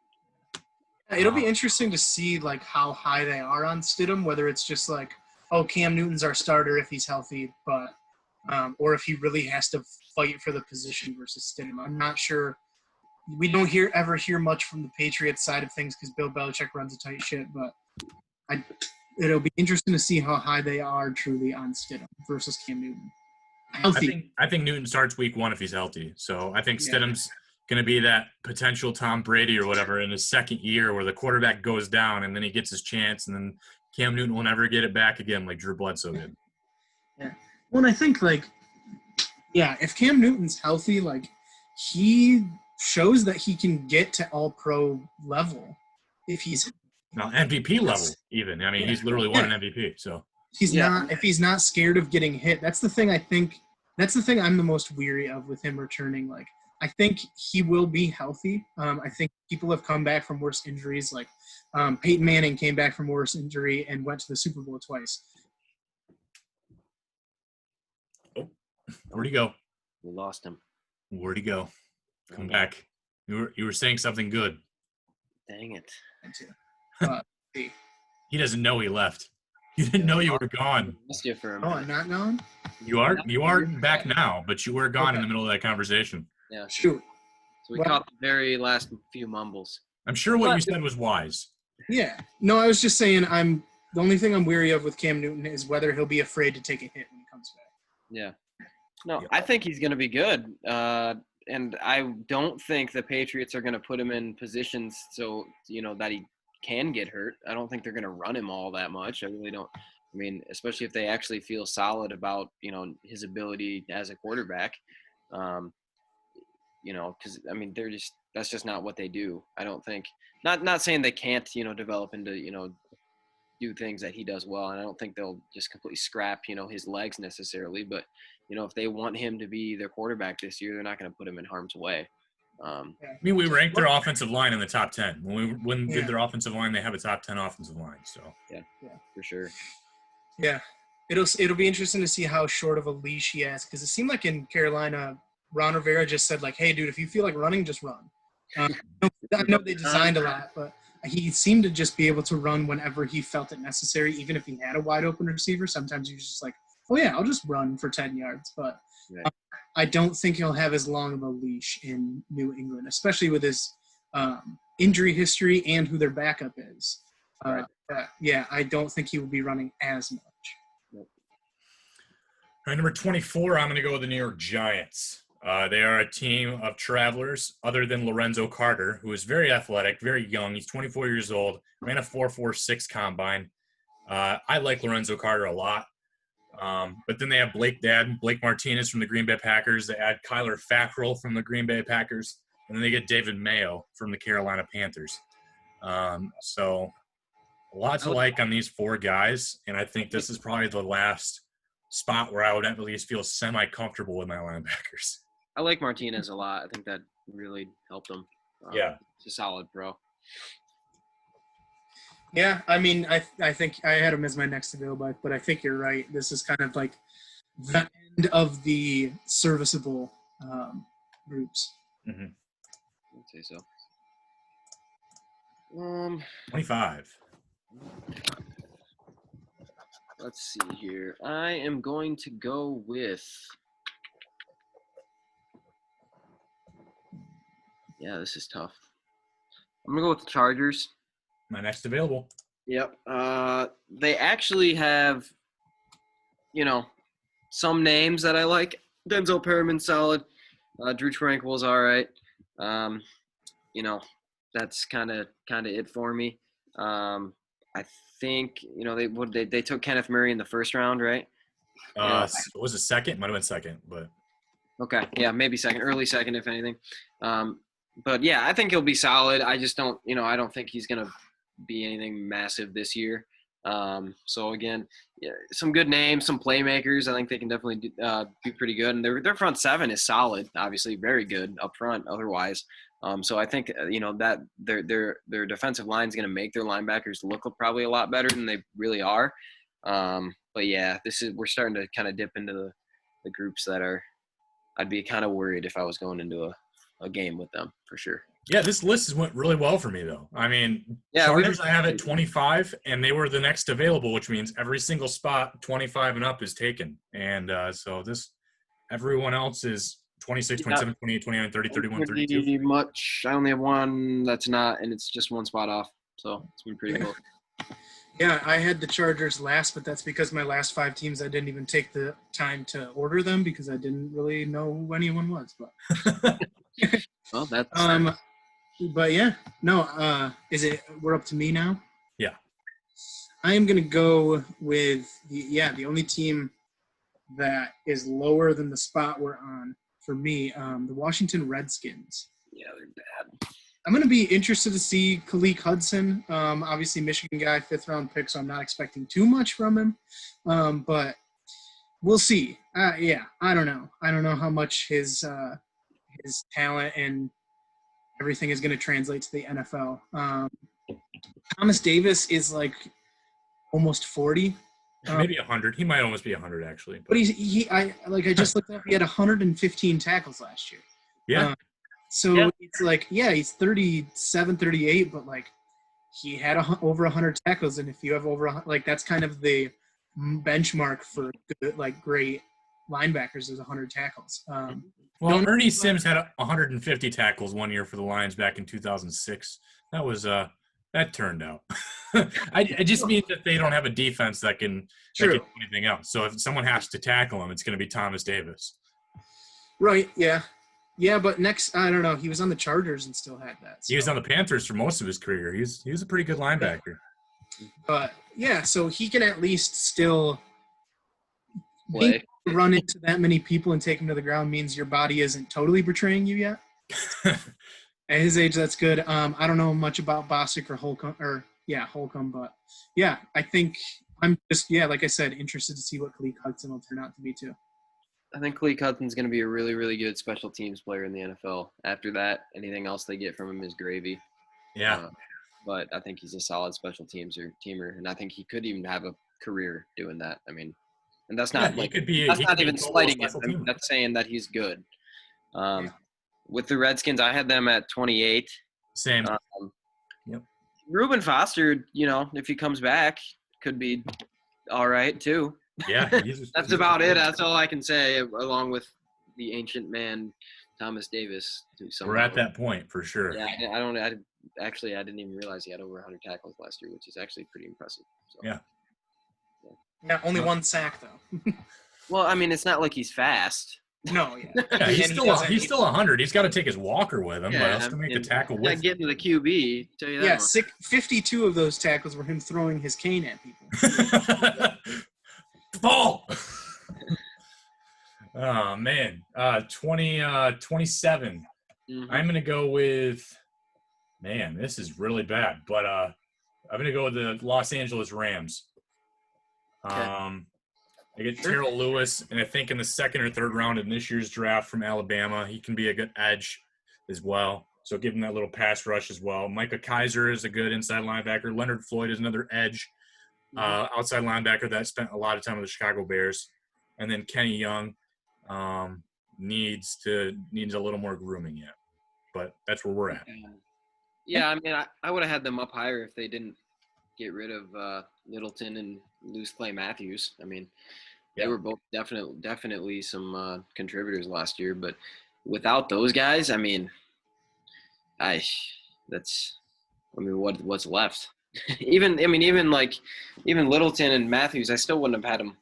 It'll be interesting to see how high they are on Stidham, whether it's just Cam Newton's our starter if he's healthy, but or if he really has to fight for the position versus Stidham. I'm not sure. We don't ever hear much from the Patriots side of things because Bill Belichick runs a tight ship, but it'll be interesting to see how high they are truly on Stidham versus Cam Newton. Healthy. I think Newton starts week 1 if he's healthy. So I think Stidham's going to be that potential Tom Brady or whatever in his second year where the quarterback goes down and then he gets his chance and then Cam Newton will never get it back again like Drew Bledsoe did. Yeah. Well, and I think if Cam Newton's healthy, he shows that he can get to all-pro level if he's MVP level even. He's literally won an MVP. So if he's not scared of getting hit, that's the thing I'm the most weary of with him returning. Like, I think he will be healthy. I think people have come back from worse injuries. Like Peyton Manning came back from worse injury and went to the Super Bowl twice. Oh, where'd he go? We lost him. Where'd he go? Come back. You were saying something good. Dang it. He doesn't know he left. You didn't know you were gone. Missed you for a Oh, minute. I'm not gone? You are back now, but you were gone in the middle of that conversation. Yeah. Shoot. So we caught the very last few mumbles. I'm sure what you said was wise. Yeah. No, I was just saying the only thing I'm weary of with Cam Newton is whether he'll be afraid to take a hit when he comes back. Yeah. No, I think he's going to be good. And I don't think the Patriots are going to put him in positions so, that he can get hurt. I don't think they're going to run him all that much. I really don't. I mean, especially if they actually feel solid about, his ability as a quarterback. Because, I mean, that's just not what they do. I don't think – not saying they can't, develop into, do things that he does well. And I don't think they'll just completely scrap, his legs necessarily. But, if they want him to be their quarterback this year, they're not going to put him in harm's way. I mean, we ranked their offensive line in the top 10. When we did their offensive line, they have a top 10 offensive line. So yeah, for sure. Yeah, it'll be interesting to see how short of a leash he has, because it seemed like in Carolina, Ron Rivera just said like, "Hey, dude, if you feel like running, just run." I know they designed a lot, but he seemed to just be able to run whenever he felt it necessary, even if he had a wide open receiver. Sometimes you're just like, "Oh yeah, I'll just run for 10 yards," but. Right. I don't think he'll have as long of a leash in New England, especially with his injury history and who their backup is. Right. Yeah, I don't think he will be running as much. All right, number 24, I'm going to go with the New York Giants. They are a team of travelers other than Lorenzo Carter, who is very athletic, very young. He's 24 years old, ran a 4.46 combine. I like Lorenzo Carter a lot. But then they have Blake Martinez from the Green Bay Packers. They add Kyler Fackrell from the Green Bay Packers. And then they get David Mayo from the Carolina Panthers. So a lot to like on these four guys. And I think this is probably the last spot where I would at least feel semi-comfortable with my linebackers. I like Martinez a lot. I think that really helped him. Yeah. He's a solid pro. Yeah, I mean, I think I had him as my next to go back, but I think you're right. This is kind of like the end of the serviceable groups. Mm-hmm. I'd say so. 25. Let's see here. I am going to go with – yeah, this is tough. I'm going to go with the Chargers. My next available. Yep. They actually have, some names that I like. Denzel Perriman's solid. Drew Tranquil's all right. That's kind of it for me. I think they took Kenneth Murray in the first round, right? Was it second? Might have been second, but okay, yeah, maybe second, early second, if anything. But yeah, I think he'll be solid. I just don't, I don't think he's gonna be anything massive this year. So again, yeah, some good names, some playmakers. I think they can definitely be pretty good. And their front seven is solid, obviously very good up front. Otherwise, so I think that their defensive line is going to make their linebackers look probably a lot better than they really are. But yeah, we're starting to kind of dip into the groups that are. I'd be kind of worried if I was going into a game with them for sure. Yeah, this list went really well for me, though. I mean, yeah, Chargers I have at 25, and they were the next available, which means every single spot 25 and up is taken. And so everyone else is 26, 27, 28, 29, 30, 31, 32. Pretty much. I only have one that's not, and it's just one spot off. So it's been pretty cool. Yeah, I had the Chargers last, but that's because my last 5 teams, I didn't even take the time to order them because I didn't really know who anyone was. But well, that's but yeah, no. We're up to me now? Yeah. I am gonna go with the only team that is lower than the spot we're on for me. The Washington Redskins. Yeah, they're bad. I'm going to be interested to see Khaleke Hudson. Obviously, Michigan guy, 5th-round pick, so I'm not expecting too much from him. But we'll see. Yeah, I don't know. I don't know how much his talent and everything is going to translate to the NFL. Thomas Davis is like almost 40. Maybe 100. He might almost be 100 actually. But I just looked up. He had 115 tackles last year. Yeah. So it's like, yeah, he's 37, 38, but like he had over 100 tackles, and if you have over that's kind of the benchmark for good, like great linebackers is 100 tackles. Well, Ernie Sims had 150 tackles one year for the Lions back in 2006. That was that turned out. I just mean that they don't have a defense that can do anything else. So if someone has to tackle him, it's going to be Thomas Davis. Right. Yeah. Yeah, but next, I don't know. He was on the Chargers and still had that. So. He was on the Panthers for most of his career. He was a pretty good linebacker. But yeah, so he can at least still Play. Run into that many people and take them to the ground means your body isn't totally betraying you yet. At his age, that's good. I don't know much about Bostic or Holcomb, but yeah, I think I'm just, like I said, interested to see what Khaleke Hudson will turn out to be too. I think Khaleke Hudson's going to be a really, really good special teams player in the NFL. After that, anything else they get from him is gravy. Yeah. But I think he's a solid special teamer, and I think he could even have a career doing that. I mean, and that's not that's not even slighting him. That's saying that he's good. With the Redskins, I had them at 28. Same. Yep. Reuben Foster, if he comes back, could be all right too. Yeah, that's about it. That's all I can say, along with the ancient man, Thomas Davis. We're at that point for sure. Yeah, I didn't even realize he had over 100 tackles last year, which is actually pretty impressive. So. Yeah. Yeah, only one sack though. Well, I mean, it's not like he's fast. No, yeah. He's still 100. He's got to take his walker with him, but else to make the tackle with. Not getting to the QB. Tell you that. Yeah, 52 of those tackles were him throwing his cane at people. Ball. Oh man, 27. Mm-hmm. I'm gonna go with. Man, this is really bad, but I'm gonna go with the Los Angeles Rams. Okay. I get Terrell Lewis, and I think in the 2nd or 3rd round in this year's draft from Alabama, he can be a good edge as well. So give him that little pass rush as well. Micah Kaiser is a good inside linebacker. Leonard Floyd is another edge outside linebacker that spent a lot of time with the Chicago Bears. And then Kenny Young needs a little more grooming yet. But that's where we're at. Yeah, I mean, I would have had them up higher if they didn't get rid of Littleton and lose Clay Matthews. I mean, they were both definitely some contributors last year, but without those guys, I mean, what's left? even Littleton and Matthews, I still wouldn't have had them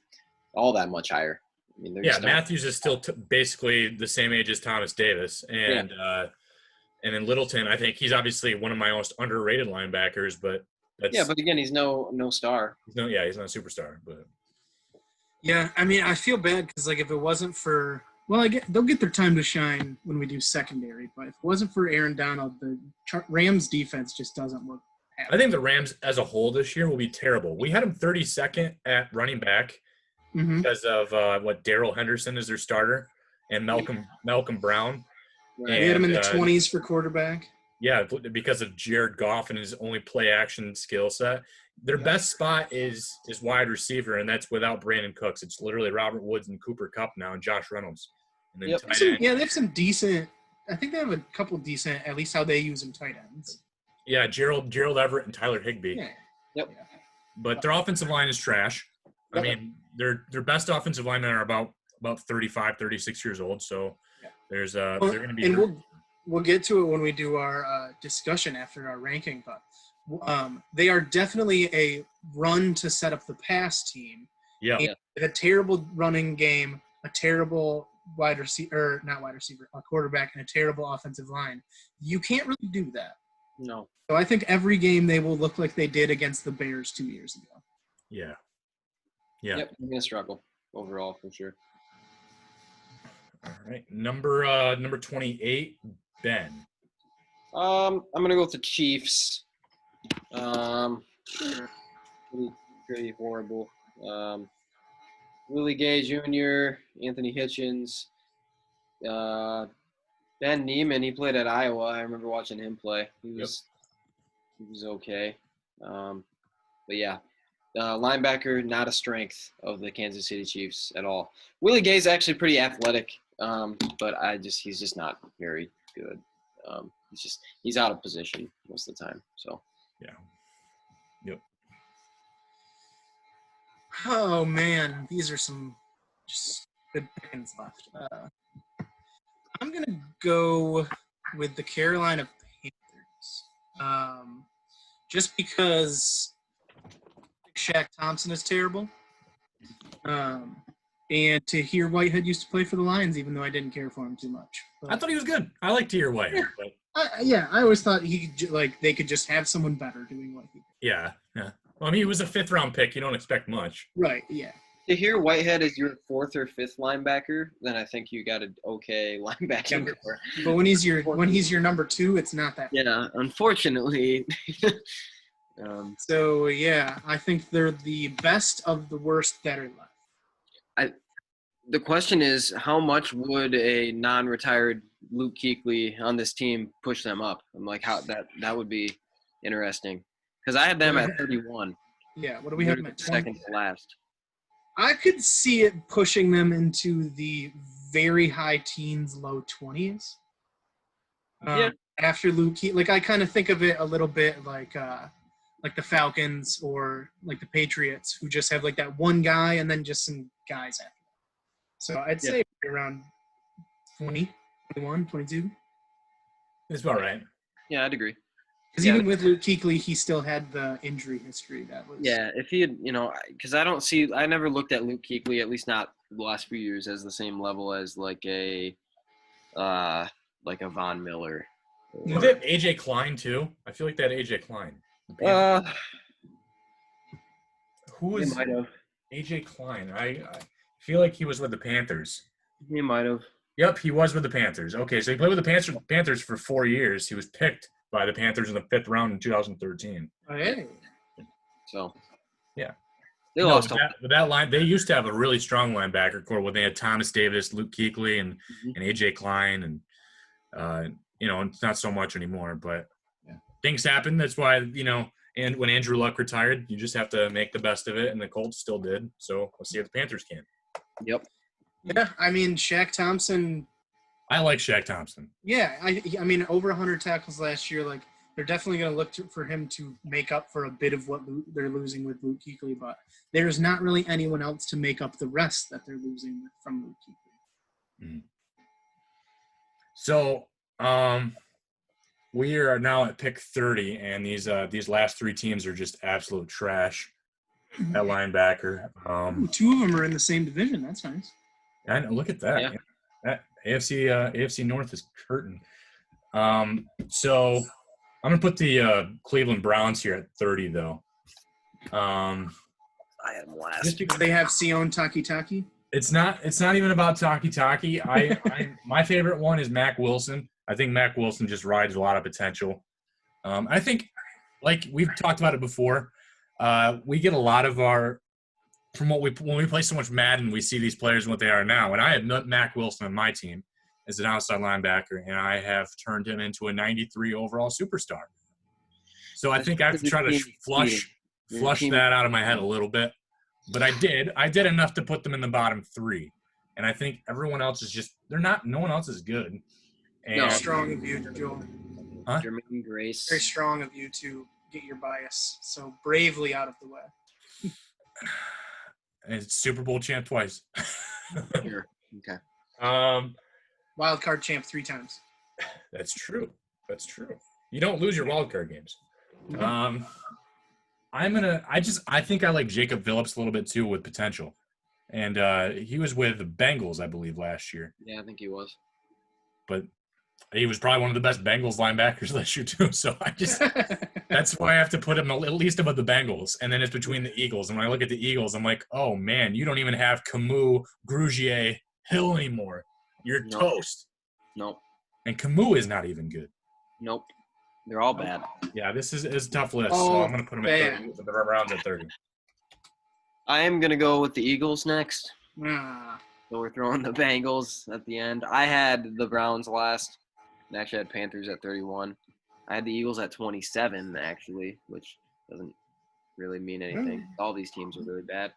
all that much higher. I mean, Matthews is still basically the same age as Thomas Davis, and then Littleton, I think he's obviously one of my most underrated linebackers, but. But again, he's no star. He's not a superstar. But yeah, I mean, I feel bad because if it wasn't for they'll get their time to shine when we do secondary. But if it wasn't for Aaron Donald, the Rams defense just doesn't look. I think the Rams as a whole this year will be terrible. We had them 32nd at running back because of Darrell Henderson is their starter and Malcolm Brown. Right. We had him in the 20s for quarterback. Yeah, because of Jared Goff and his only play-action skill set. Their best spot is wide receiver, and that's without Brandon Cooks. It's literally Robert Woods and Cooper Kupp now and Josh Reynolds. And then tight end. Yeah, they have some decent – I think they have a couple decent – at least how they use them tight ends. Yeah, Gerald Everett and Tyler Higbee. Yeah. Yep. But their offensive line is trash. I mean, their best offensive linemen are about 35, 36 years old, so there's they're going to be – and we'll get to it when we do our discussion after our ranking, but they are definitely a run to set up the pass team. Yeah. A terrible running game, a terrible a quarterback, and a terrible offensive line. You can't really do that. No. So I think every game they will look like they did against the Bears 2 years ago. Yeah. Yeah. Yep, they're going to struggle overall for sure. All right. Number 28, Ben. I'm gonna go with the Chiefs. Pretty horrible. Willie Gay Jr., Anthony Hitchens, Ben Neiman. He played at Iowa. I remember watching him play. He was okay. But yeah, linebacker, not a strength of the Kansas City Chiefs at all. Willie Gay's actually pretty athletic, but he's just not very good. He's out of position most of the time. So Yeah. Yep. Oh man, these are some just good pickings left. I'm gonna go with the Carolina Panthers, just because Shaq Thompson is terrible, and to hear Whitehead used to play for the Lions, even though I didn't care for him too much. I thought he was good. I liked Tahir Whitehead. But I always thought they could just have someone better doing what he did. yeah. Well, I mean, he was a 5th-round pick. You don't expect much. Right. Yeah. to hear Whitehead is your 4th or 5th linebacker, then I think you got an okay linebacking core. But when he's your number 2, it's not that. Yeah, unfortunately. So yeah, I think they're the best of the worst that are left. The question is, how much would a non-retired Luke Kuechly on this team push them up? I'm like, how that would be interesting, because I had them at 31. Yeah, what do we have them at? Second to last. I could see it pushing them into the very high teens, low 20s. After Luke Kuechly, like I kind of think of it a little bit like the Falcons or like the Patriots, who just have like that one guy and then just some guys after that. So I'd say around 20, 21, 22. That's about right. Yeah, I'd agree. Because even with Luke Kuechly, he still had the injury history that was. Yeah, if he had, because I never looked at Luke Kuechly, at least not the last few years, as the same level as like a Von Miller. Did they have AJ Klein too? I feel like that AJ Klein. Who was AJ Klein? I feel like he was with the Panthers. He might have. Yep, he was with the Panthers. Okay, so he played with the Panthers for 4 years. He was picked by the Panthers in the 5th round in 2013. Hey. So. Yeah. They lost with that line. They used to have a really strong linebacker core when they had Thomas Davis, Luke Kuechly, and AJ Klein, and it's not so much anymore. But things happen. That's why and when Andrew Luck retired, you just have to make the best of it, and the Colts still did. So let's see if the Panthers can. Yep. Yeah, I mean Shaq Thompson. I like Shaq Thompson. Yeah, I mean over 100 tackles last year. Like they're definitely going to look for him to make up for a bit of what they're losing with Luke Kuechly, but there's not really anyone else to make up the rest that they're losing from Luke Kuechly. Mm-hmm. So we are now at pick 30, and these last 3 teams are just absolute trash at linebacker. 2 of them are in the same division. That's nice. I know, look at that. Yeah. That AFC North is curtain. So I'm gonna put the Cleveland Browns here at 30, though. I had them last. Just because they have Sion Takitaki? It's not even about Taki. My favorite one is Mac Wilson. I think Mac Wilson just rides a lot of potential. I think, like we've talked about it before, we get a lot of our from when we play so much Madden, we see these players and what they are now. And I have Mac Wilson on my team as an outside linebacker, and I have turned him into a 93 overall superstar. So I think I have to try to flush that out of my head a little bit. But I did enough to put them in the bottom 3. And I think everyone else is just – no one else is good. And, no, strong of you, Joel. Huh? Jermaine Grace. Very strong of you to get your bias so bravely out of the way. And it's Super Bowl champ twice. Sure. Okay. Wild card champ 3 times. That's true. You don't lose your wild card games. Mm-hmm. I think I like Jacob Phillips a little bit too with potential. And he was with the Bengals, I believe, last year. Yeah, I think he was. But he was probably one of the best Bengals linebackers last year too. So that's why I have to put him at least above the Bengals. And then it's between the Eagles. And when I look at the Eagles, I'm like, oh man, you don't even have Camus, Grugier, Hill anymore. You're toast. Nope. And Camus is not even good. Nope. They're all bad. Yeah, this is a tough list, Oh, so I'm going to put them at bad. 30. The Browns at 30. I am going to go with the Eagles next. Ah, So we're throwing the Bengals at the end. I had the Browns last. And actually had Panthers at 31. I had the Eagles at 27, actually, which doesn't really mean anything. All these teams are really bad.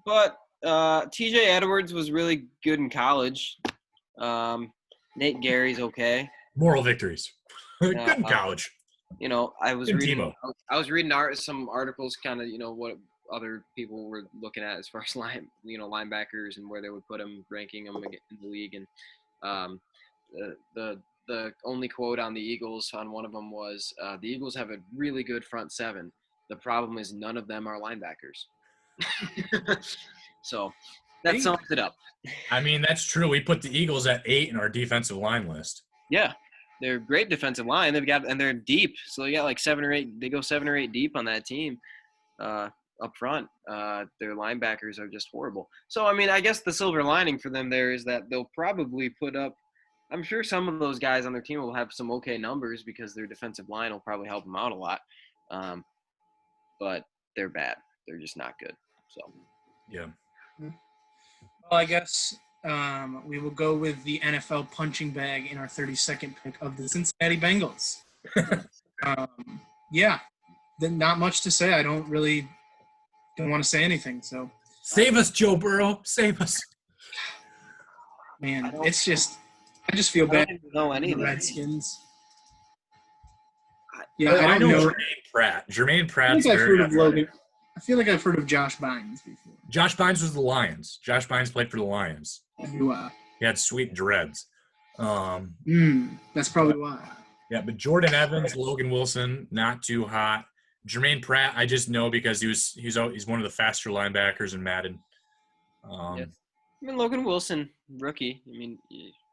But TJ Edwards was really good in college. Nate Gary's okay. Moral victories. Good in college. You know, I was Good reading Tebow. some articles, kind of, you know, what other people were looking at as far as linebackers and where they would put them, ranking them in the league. And the only quote on the Eagles on one of them was, the Eagles have a really good front seven. The problem is none of them are linebackers. So that sums it up. I mean, that's true. We put the Eagles at 8 in our defensive line list. Yeah, they're great defensive line. And they're deep. So they got like 7 or 8. They go 7 or 8 deep on that team up front. Their linebackers are just horrible. So, I mean, I guess the silver lining for them there is that they'll probably put up – I'm sure some of those guys on their team will have some okay numbers because their defensive line will probably help them out a lot. But they're bad. They're just not good. So, yeah. Well, I guess we will go with the NFL punching bag in our 32nd pick of the Cincinnati Bengals. Yeah, not much to say. I don't want to say anything. So Save us, Joe Burrow. Save us. Man, it's just – I just feel bad. I don't even know any of the that. Redskins. I know Jermaine Pratt. Jermaine Pratt's very athletic. I feel like I've heard of Josh Bynes before. Josh Bynes was the Lions. Josh Bynes played for the Lions. He had sweet dreads. That's probably why. Yeah, but Jordan Evans, Logan Wilson, not too hot. Jermaine Pratt, I just know because he's one of the faster linebackers in Madden. I mean, Logan Wilson, rookie. I mean,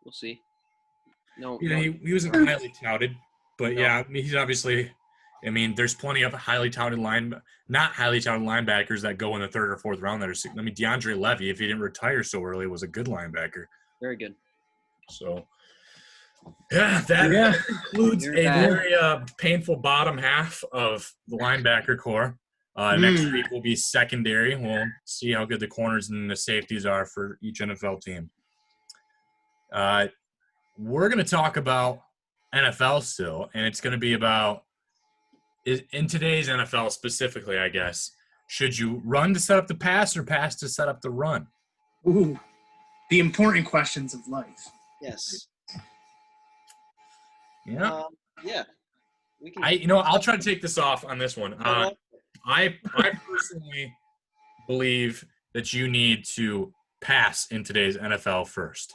we'll see. No. Yeah, he wasn't highly touted, but yeah, I mean, he's obviously. I mean, there's plenty of not highly touted linebackers that go in the 3rd or 4th round. DeAndre Levy, if he didn't retire so early, was a good linebacker. Very good. So, that includes a very painful bottom half of the linebacker core. Next week will be secondary. We'll see how good the corners and the safeties are for each NFL team. We're going to talk about NFL still, and it's going to be about in today's NFL specifically, I guess. Should you run to set up the pass or pass to set up the run? Ooh, the important questions of life. Yes. Yeah. We can. I'll try to take this off on this one. I personally believe that you need to pass in today's NFL first.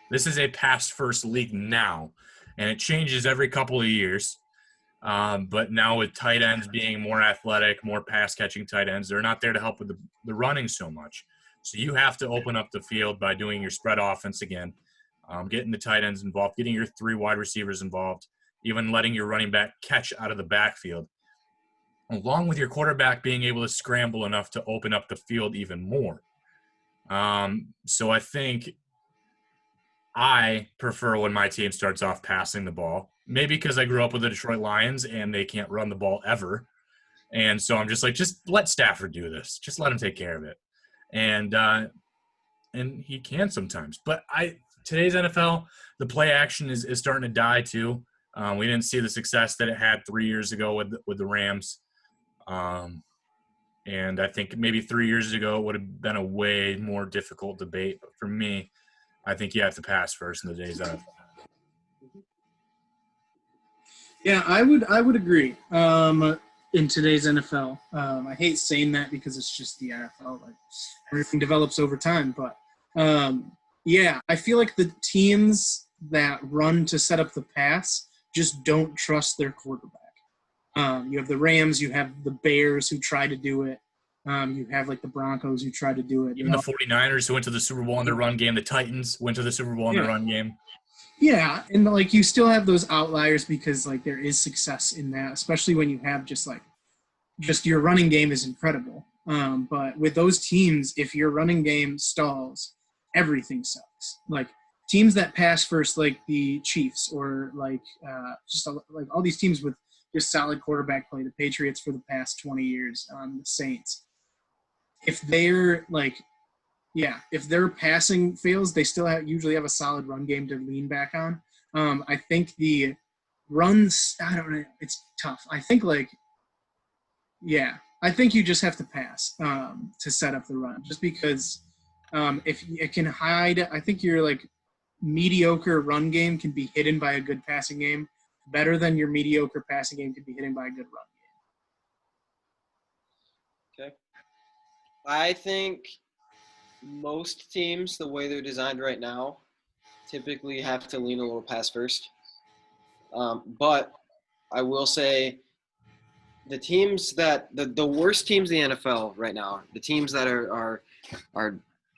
This is a pass-first league now, and it changes every couple of years. But now with tight ends being more athletic, more pass-catching tight ends, they're not there to help with the running so much. So you have to open up the field by doing your spread offense again, getting the tight ends involved, getting your 3 wide receivers involved, even letting your running back catch out of the backfield, along with your quarterback being able to scramble enough to open up the field even more. So I think I prefer when my team starts off passing the ball, maybe because I grew up with the Detroit Lions and they can't run the ball ever. And so I'm just like, just let Stafford do this. Just let him take care of it. And he can sometimes. But today's NFL, the play action is starting to die too. We didn't see the success that it had 3 years ago with the Rams. And I think maybe 3 years ago it would have been a way more difficult debate. But for me, I think you have to pass first in the days NFL. Yeah, I would agree. In today's NFL, I hate saying that because it's just the NFL. Like everything develops over time, but I feel like the teams that run to set up the pass just don't trust their quarterback. You have the Rams, you have the Bears who try to do it. You have like the Broncos who try to do it. Even the 49ers who went to the Super Bowl in their run game. The Titans went to the Super Bowl in their run game. Yeah, and like you still have those outliers because like there is success in that, especially when you have just your running game is incredible. But with those teams, if your running game stalls, everything sucks. Like teams that pass first, like the Chiefs, or like like all these teams with just solid quarterback play, the Patriots for the past 20 years, the Saints. If they're if their passing fails, they still usually have a solid run game to lean back on. I think the runs, I don't know, it's tough. I think I think you just have to pass to set up the run, just because if it can hide, I think your mediocre run game can be hidden by a good passing game better than your mediocre passing game can be hidden by a good run game. Okay. I think most teams, the way they're designed right now, typically have to lean a little pass first. But I will say the teams that the worst teams in the NFL right now, the teams that are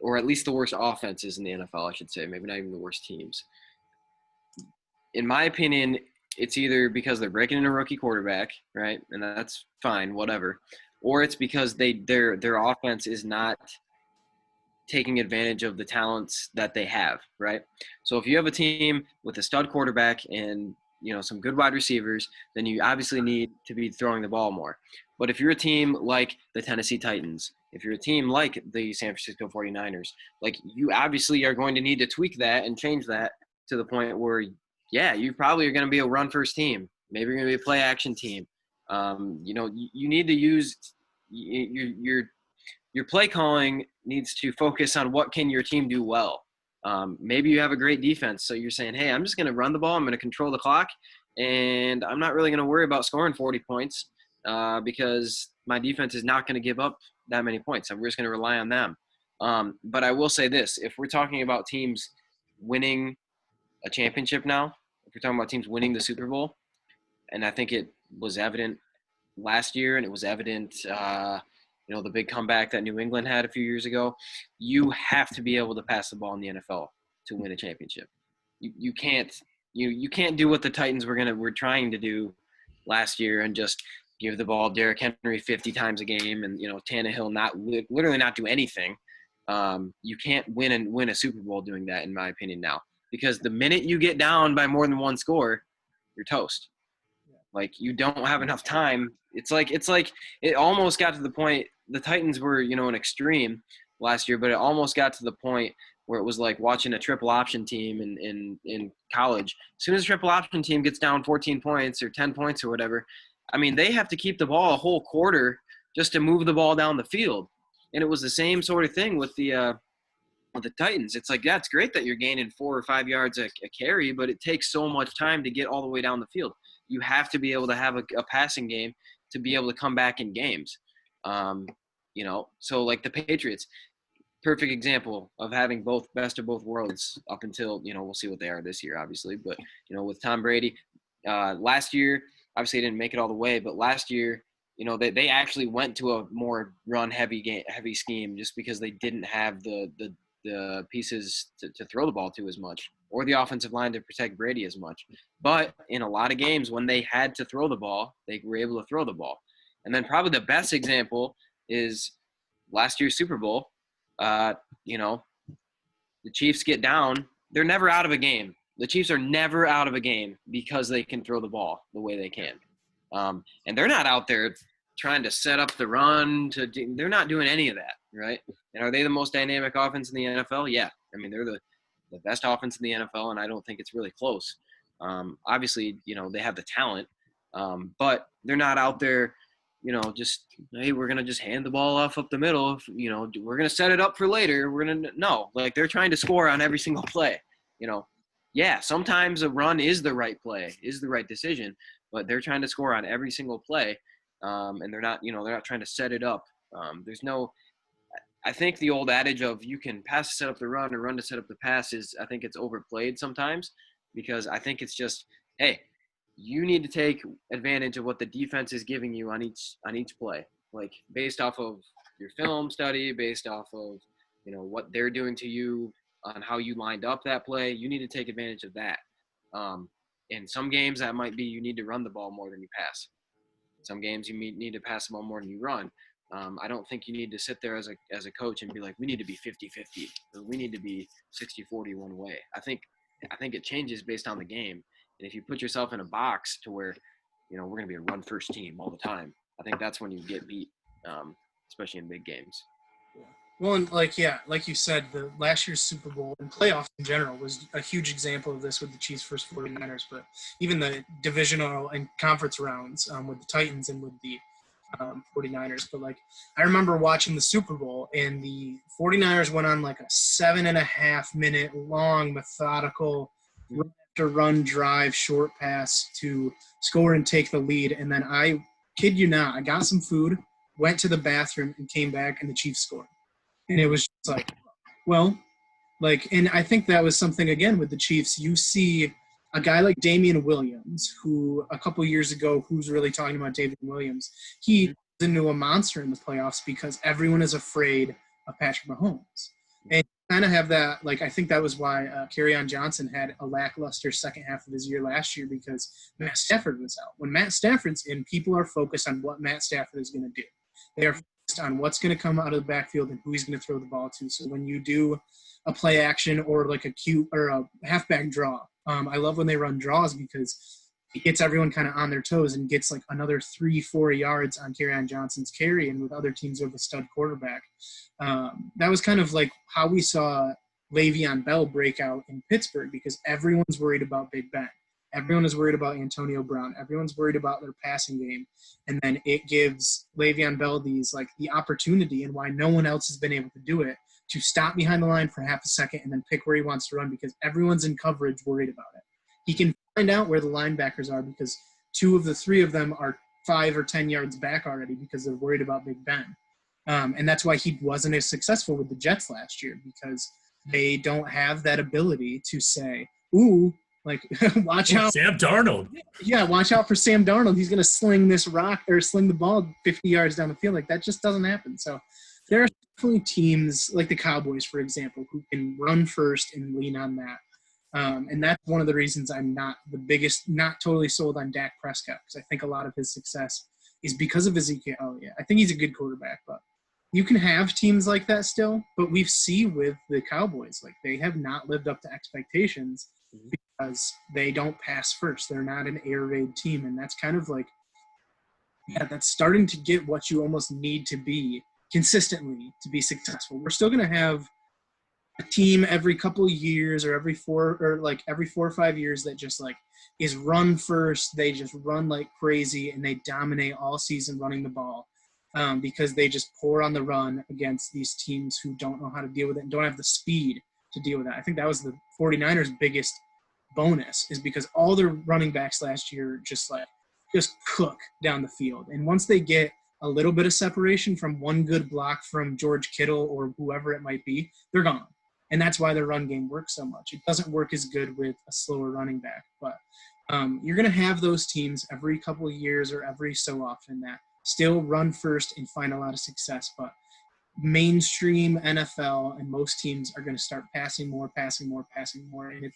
or at least the worst offenses in the NFL, I should say, maybe not even the worst teams. In my opinion, it's either because they're breaking in a rookie quarterback, right? And that's fine, whatever. Or it's because their offense is not taking advantage of the talents that they have, right? So if you have a team with a stud quarterback and some good wide receivers, then you obviously need to be throwing the ball more. But if you're a team like the Tennessee Titans, if you're a team like the San Francisco 49ers, you obviously are going to need to tweak that and change that to the point where, you probably are going to be a run-first team. Maybe you're going to be a play-action team. You need to use your play calling needs to focus on what can your team do well. Maybe you have a great defense, so you're saying, hey, I'm just going to run the ball, I'm going to control the clock, and I'm not really going to worry about scoring 40 points because my defense is not going to give up that many points. I'm just going to rely on them. But I will say this, if we're talking about teams winning a championship now, if we're talking about teams winning the Super Bowl, and I think it was evident last year and it was evident the big comeback that New England had a few years ago, you have to be able to pass the ball in the NFL to win a championship. You can't do what the Titans were trying to do last year and just give the ball Derrick Henry 50 times a game and Tannehill literally not do anything. You can't win a Super Bowl doing that, in my opinion, now, because the minute you get down by more than one score, you're toast. You don't have enough time. It's like it almost got to the point. The Titans were, an extreme last year, but it almost got to the point where it was like watching a triple option team in college. As soon as a triple option team gets down 14 points or 10 points or whatever, I mean, they have to keep the ball a whole quarter just to move the ball down the field. And it was the same sort of thing with the Titans. It's like, it's great that you're gaining 4 or 5 yards a carry, but it takes so much time to get all the way down the field. You have to be able to have a passing game to be able to come back in games. So like the Patriots, perfect example of having best of both worlds up until, we'll see what they are this year, obviously. But, with Tom Brady, last year, obviously they didn't make it all the way, but last year, they actually went to a more heavy scheme just because they didn't have the pieces to throw the ball to as much, or the offensive line to protect Brady as much. But in a lot of games when they had to throw the ball, they were able to throw the ball. And then probably the best example is last year's Super Bowl. The Chiefs get down. They're never out of a game. The Chiefs are never out of a game because they can throw the ball the way they can. And they're not out there trying to set up the run. They're not doing any of that, right? And are they the most dynamic offense in the NFL? Yeah. I mean, they're the best offense in the NFL, and I don't think it's really close. Obviously, they have the talent, but they're not out there, just, hey, we're going to just hand the ball off up the middle. We're going to set it up for later. They're trying to score on every single play. Sometimes a run is the right play, is the right decision, but they're trying to score on every single play. And they're not trying to set it up. I think the old adage of you can pass to set up the run or run to set up the pass I think it's overplayed sometimes, because I think it's just, hey, you need to take advantage of what the defense is giving you on each play, like based off of your film study, based off of, what they're doing to you on how you lined up that play. You need to take advantage of that. In some games that might be you need to run the ball more than you pass. Some games you need to pass the ball more than you run. I don't think you need to sit there as a coach and be like, we need to be 50-50, or we need to be 60-40 one way. I think it changes based on the game. And if you put yourself in a box to where, we're going to be a run first team all the time, I think that's when you get beat, especially in big games. Well, and like you said, the last year's Super Bowl and playoffs in general was a huge example of this with the Chiefs versus 49ers, but even the divisional and conference rounds with the Titans and with the 49ers. But like, I remember watching the Super Bowl, and the 49ers went on like a 7.5 minute long methodical run after run drive short pass to score and take the lead. And then I kid you not, I got some food, went to the bathroom, and came back, and the Chiefs scored. And it was just like, well, like, and I think that was something, again, with the Chiefs. You see a guy like Damian Williams, who a couple years ago, who's really talking about David Williams, he turns into a monster in the playoffs because everyone is afraid of Patrick Mahomes. And kind of have that, like, I think that was why Kerryon Johnson had a lackluster second half of his year last year, because Matt Stafford was out. When Matt Stafford's in, people are focused on what Matt Stafford is going to do. They are on what's going to come out of the backfield and who he's going to throw the ball to. So when you do a play action or like a cute or a halfback draw, I love when they run draws because it gets everyone kind of on their toes and gets like another 3-4 yards on Kerryon Johnson's carry. And with other teams with a stud quarterback, that was kind of like how we saw Le'Veon Bell break out in Pittsburgh, because everyone's worried about Big Ben. Everyone is worried about Antonio Brown. Everyone's worried about their passing game. And then it gives Le'Veon Bell the opportunity, and why no one else has been able to do it, to stop behind the line for half a second and then pick where he wants to run, because everyone's in coverage worried about it. He can find out where the linebackers are because 2 of the 3 of them are 5 or 10 yards back already because they're worried about Big Ben. And that's why he wasn't as successful with the Jets last year, because they don't have that ability to say, ooh, like, watch out. Sam Darnold. Yeah, watch out for Sam Darnold. He's going to sling this rock or sling the ball 50 yards down the field. Like, that just doesn't happen. So there are definitely teams like the Cowboys, for example, who can run first and lean on that. And that's one of the reasons I'm not totally sold on Dak Prescott, because I think a lot of his success is because of Ezekiel Elliott. I think he's a good quarterback, but you can have teams like that still. But we've seen with the Cowboys, like, they have not lived up to expectations because they don't pass first. They're not an air raid team. And that's kind of like, that's starting to get what you almost need to be consistently to be successful. We're still going to have a team every couple of years or every 4 or 5 years that just like is run first. They just run like crazy and they dominate all season running the ball because they just pour on the run against these teams who don't know how to deal with it and don't have the speed to deal with that. I think that was the 49ers' biggest bonus, is because all their running backs last year just cook down the field. And once they get a little bit of separation from one good block from George Kittle or whoever it might be, they're gone. And that's why their run game works so much. It doesn't work as good with a slower running back. But you're going to have those teams every couple of years or every so often that still run first and find a lot of success. But mainstream NFL and most teams are going to start passing more, and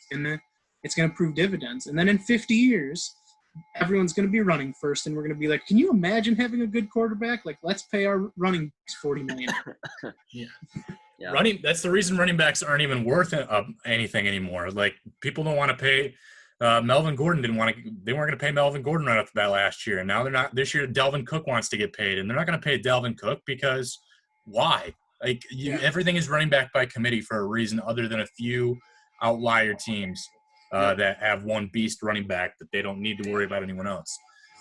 it's going to prove dividends. And then in 50 years, everyone's going to be running first, and we're going to be like, can you imagine having a good quarterback? Like, let's pay our running backs $40 million. Yeah. That's the reason running backs aren't even worth anything anymore. Like, people don't want to pay Melvin Gordon. They weren't going to pay Melvin Gordon right off the bat last year, and now they're not. This year, Delvin Cook wants to get paid, and they're not going to pay Delvin Cook because why? Like, everything is running back by committee for a reason, other than a few outlier teams that have one beast running back that they don't need to worry about anyone else.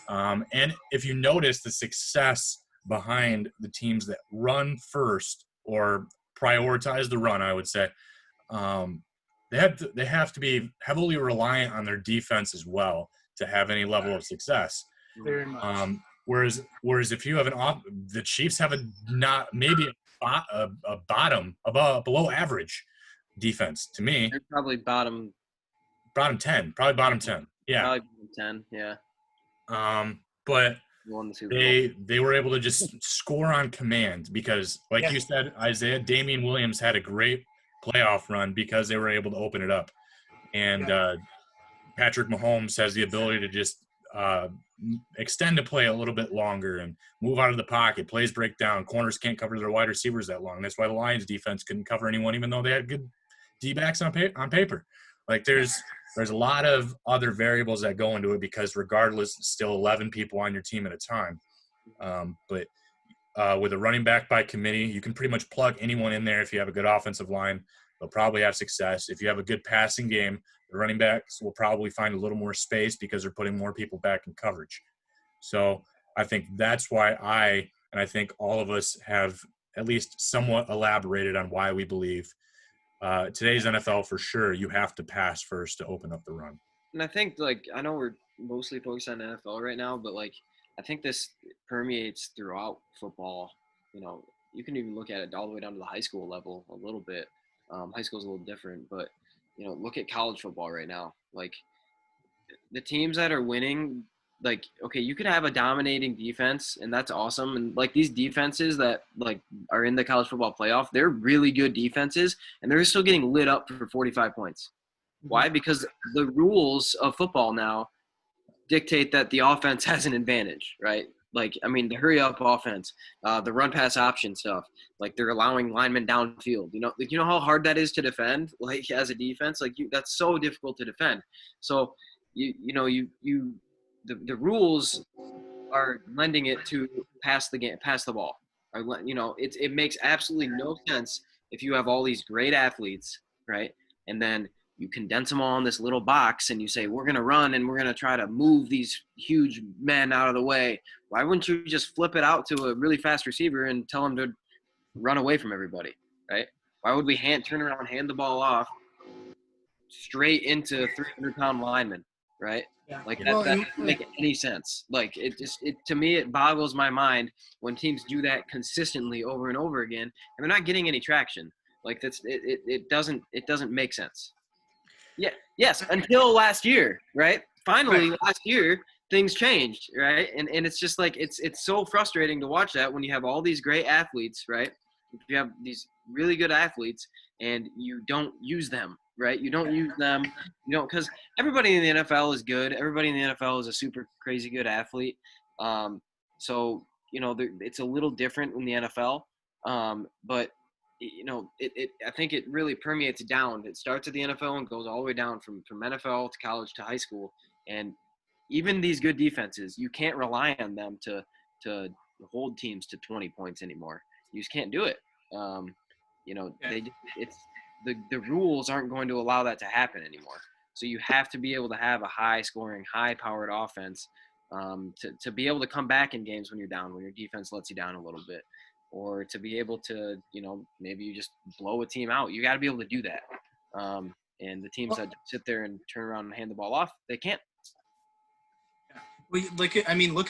And if you notice the success behind the teams that run first or prioritize the run, I would say, they have to be heavily reliant on their defense as well to have any level of success. Very much. Whereas if you have the Chiefs have maybe a bottom below average defense to me. They're probably bottom 10, probably bottom 10. Yeah. Probably bottom 10, yeah. But Won the Super Bowl. they were able to just score on command because, like you said, Damian Williams had a great playoff run because they were able to open it up. And Patrick Mahomes has the ability to just extend the play a little bit longer and move out of the pocket. Plays break down. Corners can't cover their wide receivers that long. That's why the Lions defense couldn't cover anyone, even though they had good D-backs on paper. Like there's a lot of other variables that go into it because regardless, it's still 11 people on your team at a time. But with a running back by committee, you can pretty much plug anyone in there. If you have a good offensive line, they'll probably have success. If you have a good passing game, the running backs will probably find a little more space because they're putting more people back in coverage. So I think that's why I think all of us have at least somewhat elaborated on why we believe today's NFL for sure, you have to pass first to open up the run. And I think, I know we're mostly focused on NFL right now, but, I think this permeates throughout football. You can even look at it all the way down to the high school level a little bit. High school's a little different, but, look at college football right now. The teams that are winning, okay, you could have a dominating defense, and that's awesome. And, these defenses that, are in the college football playoff, they're really good defenses, and they're still getting lit up for 45 points. Why? Because the rules of football now dictate that the offense has an advantage, right? The hurry-up offense, the run-pass option stuff. They're allowing linemen downfield. You know how hard that is to defend, as a defense? That's so difficult to defend. So, the rules are lending it to pass the ball. It makes absolutely no sense if you have all these great athletes, right? And then you condense them all in this little box and you say, we're going to run and we're going to try to move these huge men out of the way. Why wouldn't you just flip it out to a really fast receiver and tell him to run away from everybody, right? Why would we turn around, hand the ball off straight into 300-pound linemen, right? Yeah. That doesn't make any sense. To me, it boggles my mind when teams do that consistently over and over again, and they're not getting any traction. It doesn't make sense. Yeah. Yes. Until last year, right? Finally, last year things changed, right? And it's just it's so frustrating to watch that when you have all these great athletes, right? If you have these really good athletes and you don't use them, right? You don't use them, because everybody in the NFL is good. Everybody in the NFL is a super crazy good athlete. So it's a little different in the NFL, but. I think it really permeates down. It starts at the NFL and goes all the way down from NFL to college to high school. And even these good defenses, you can't rely on them to hold teams to 20 points anymore. You just can't do it. The rules aren't going to allow that to happen anymore. So you have to be able to have a high-scoring, high-powered offense to be able to come back in games when you're down, when your defense lets you down a little bit. Or to be able to, maybe you just blow a team out. You got to be able to do that. And the teams that sit there and turn around and hand the ball off, they can't. Well, look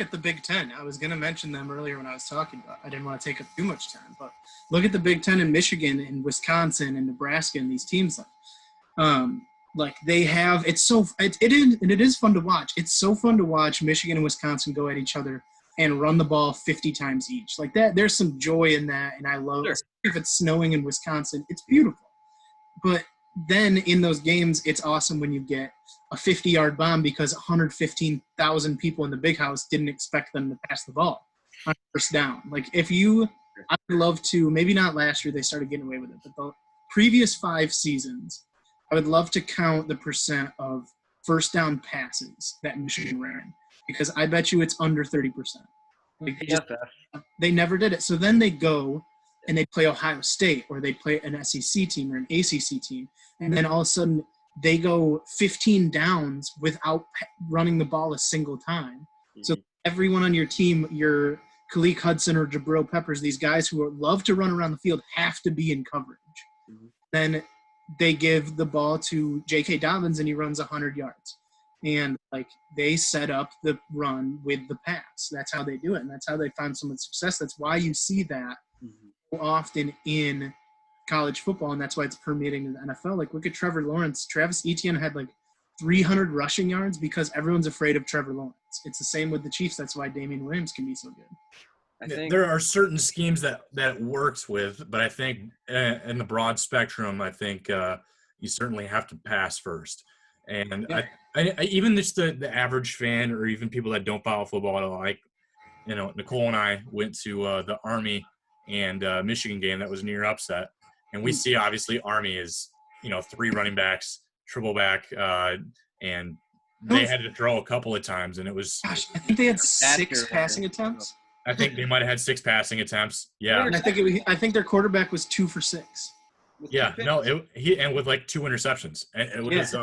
at the Big Ten. I was going to mention them earlier when I was talking about. I didn't want to take up too much time, but look at the Big Ten in Michigan and Wisconsin and Nebraska and these teams. They have. It is fun to watch. It's so fun to watch Michigan and Wisconsin go at each other and run the ball 50 times each. There's some joy in that, and I love it. If it's snowing in Wisconsin, it's beautiful. But then in those games, it's awesome when you get a 50-yard bomb because 115,000 people in the big house didn't expect them to pass the ball on first down. I would love to, maybe not last year, they started getting away with it, but the previous 5 seasons, I would love to count the percent of first down passes that Michigan ran. Because I bet you it's under 30%. They never did it. So then they go and they play Ohio State or they play an SEC team or an ACC team. And then all of a sudden they go 15 downs without running the ball a single time. Mm-hmm. So everyone on your team, your Khaleke Hudson or Jabril Peppers, these guys who love to run around the field have to be in coverage. Mm-hmm. Then they give the ball to J.K. Dobbins and he runs 100 yards. And they set up the run with the pass. That's how they do it, and that's how they find some of the success. That's why you see that often in college football, and that's why it's permeating in the NFL. Look at Trevor Lawrence. Travis Etienne had 300 rushing yards because everyone's afraid of Trevor Lawrence. It's the same with the Chiefs. That's why Damian Williams can be so good. I think there are certain schemes that it works with, but I think in the broad spectrum, I think you certainly have to pass first. And Even just the average fan, or even people that don't follow football at all, like, Nicole and I went to the Army and Michigan game that was near upset, and we see obviously Army is 3 running backs, triple back, and they had to throw a couple of times, and it was. Gosh, I think they had 6 passing attempts. I think they might have had 6 passing attempts. Yeah, and I think their quarterback was 2 for 6. Yeah, no, and with like 2 interceptions. It was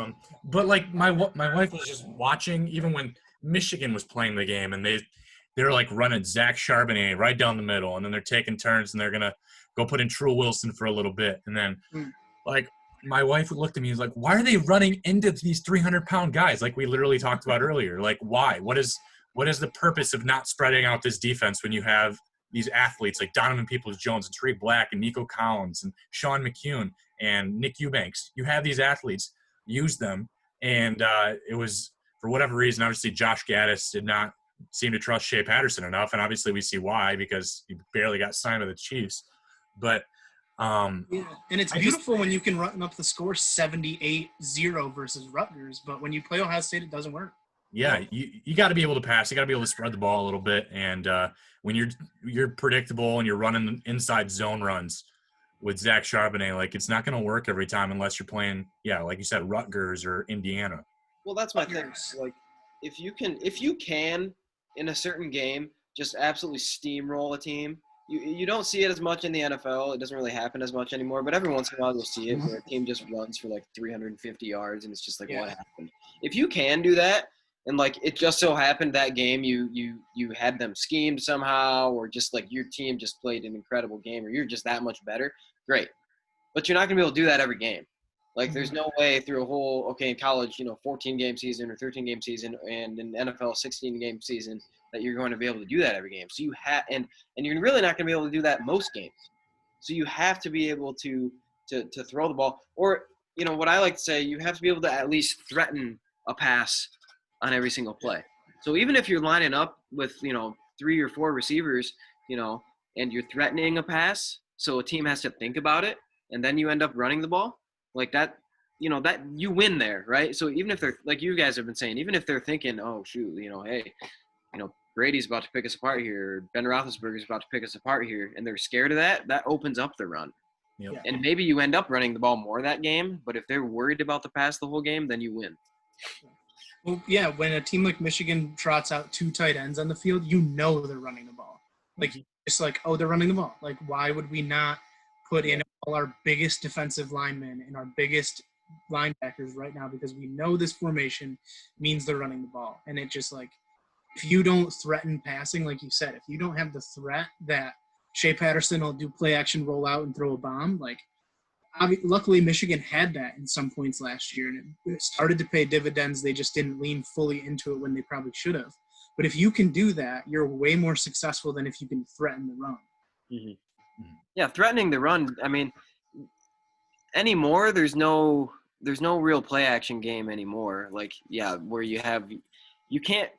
but like my wife was just watching even when Michigan was playing the game, and they're like running Zach Charbonnet right down the middle, and then they're taking turns, and they're gonna go put in True Wilson for a little bit, and then like my wife looked at me and was like, "Why are they running into these 300-pound guys?" Like we literally talked about earlier. Like why? What is the purpose of not spreading out this defense when you have these athletes like Donovan Peoples-Jones and Tariq Black and Nico Collins and Sean McCune and Nick Eubanks? You have these athletes, use them, and it was for whatever reason. Obviously, Josh Gaddis did not seem to trust Shea Patterson enough, and obviously we see why because he barely got signed by the Chiefs. But and it's beautiful when you can run up the score 78-0 versus Rutgers, but when you play Ohio State, it doesn't work. Yeah, you got to be able to pass. You got to be able to spread the ball a little bit, and when you're predictable and you're running inside zone runs with Zach Charbonnet, like it's not going to work every time unless you're playing, like you said, Rutgers or Indiana. Well, that's my thing. Like, if you can in a certain game just absolutely steamroll a team. You don't see it as much in the NFL. It doesn't really happen as much anymore. But every once in a while, you'll see it where a team just runs for like 350 yards, and it's just like, what happened? If you can do that, and like it just so happened that game you had them schemed somehow, or just like your team just played an incredible game, or you're just that much better, great. But you're not going to be able to do that every game. Like there's no way through a whole, in college, 14-game season or 13-game season, and in NFL 16-game season, that you're going to be able to do that every game. So you have, and you're really not going to be able to do that most games. So you have to be able to throw the ball, or what I like to say, you have to be able to at least threaten a pass on every single play. So even if you're lining up with 3 or 4 receivers, and you're threatening a pass, so a team has to think about it, and then you end up running the ball like that. That you win there, right? So even if they're like you guys have been saying, even if they're thinking, oh shoot, hey, Brady's about to pick us apart here, Ben Roethlisberger's about to pick us apart here, and they're scared of that, that opens up the run. Yep. And maybe you end up running the ball more that game, but if they're worried about the pass the whole game, then you win. Well, yeah, when a team like Michigan trots out 2 tight ends on the field, they're running the ball. Like, it's like, oh, they're running the ball. Like, why would we not put in all our biggest defensive linemen and our biggest linebackers right now, because we know this formation means they're running the ball. And it just like, if you don't threaten passing, like you said, if you don't have the threat that Shea Patterson will do play action, roll out, and throw a bomb, like luckily Michigan had that in some points last year, and it started to pay dividends. They just didn't lean fully into it when they probably should have. But if you can do that, you're way more successful than if you can threaten the run. Mm-hmm. Yeah, threatening the run. I mean, anymore, there's no real play action game anymore. Like, where you can't,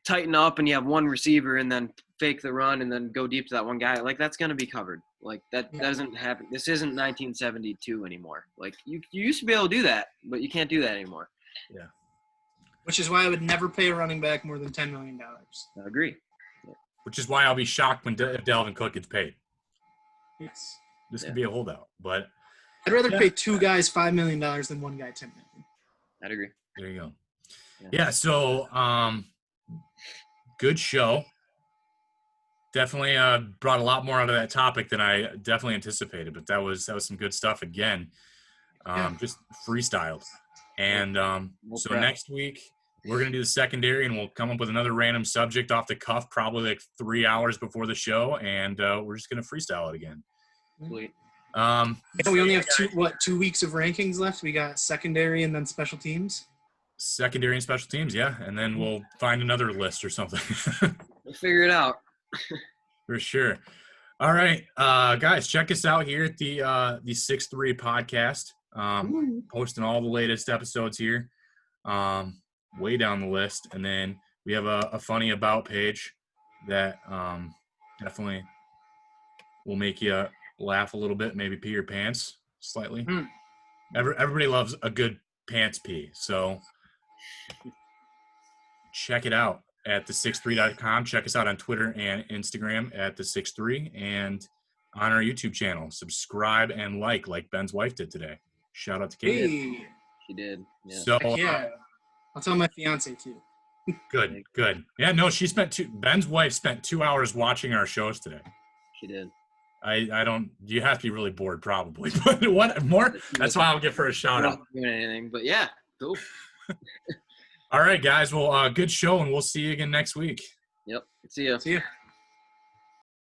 tighten up and you have one receiver and then fake the run and then go deep to that one guy. Like, that's going to be covered. Like, that doesn't happen. This isn't 1972 anymore. Like, you used to be able to do that, but you can't do that anymore. Yeah. Which is why I would never pay a running back more than $10 million. I agree. Yeah. Which is why I'll be shocked when if Dalvin Cook gets paid. Yes. This could be a holdout, but I'd rather pay 2 guys $5 million than 1 guy $10 million. I'd agree. There you go. Yeah, so good show. Definitely brought a lot more out of that topic than I definitely anticipated, but that was some good stuff again. Just freestyled. And so next week we're going to do the secondary, and we'll come up with another random subject off the cuff, probably like 3 hours before the show, and we're just going to freestyle it again. Sweet. We only have 2 weeks of rankings left. We got secondary and then special teams. Secondary and special teams, yeah, and then we'll find another list or something. We'll figure it out. For sure. All right, guys, check us out here at the 6Three podcast. Posting all the latest episodes here, way down the list, and then we have a funny about page that definitely will make you laugh a little bit, maybe pee your pants slightly. Everybody loves a good pants pee, so check it out at the6three.com. Check us out on Twitter and Instagram at the6three, and on our YouTube channel. Subscribe and like Ben's wife did today. Shout out to Katie. Hey. She did. Yeah. So Yeah. I'll tell my fiance too. good. Yeah, no, Ben's wife spent 2 hours watching our shows today. She did. I don't. You have to be really bored, probably. But what more? That's why I'll give her a shout out. Doing anything, but yeah, cool. All right, guys. Well, good show, and we'll see you again next week. Yep. See ya. See ya.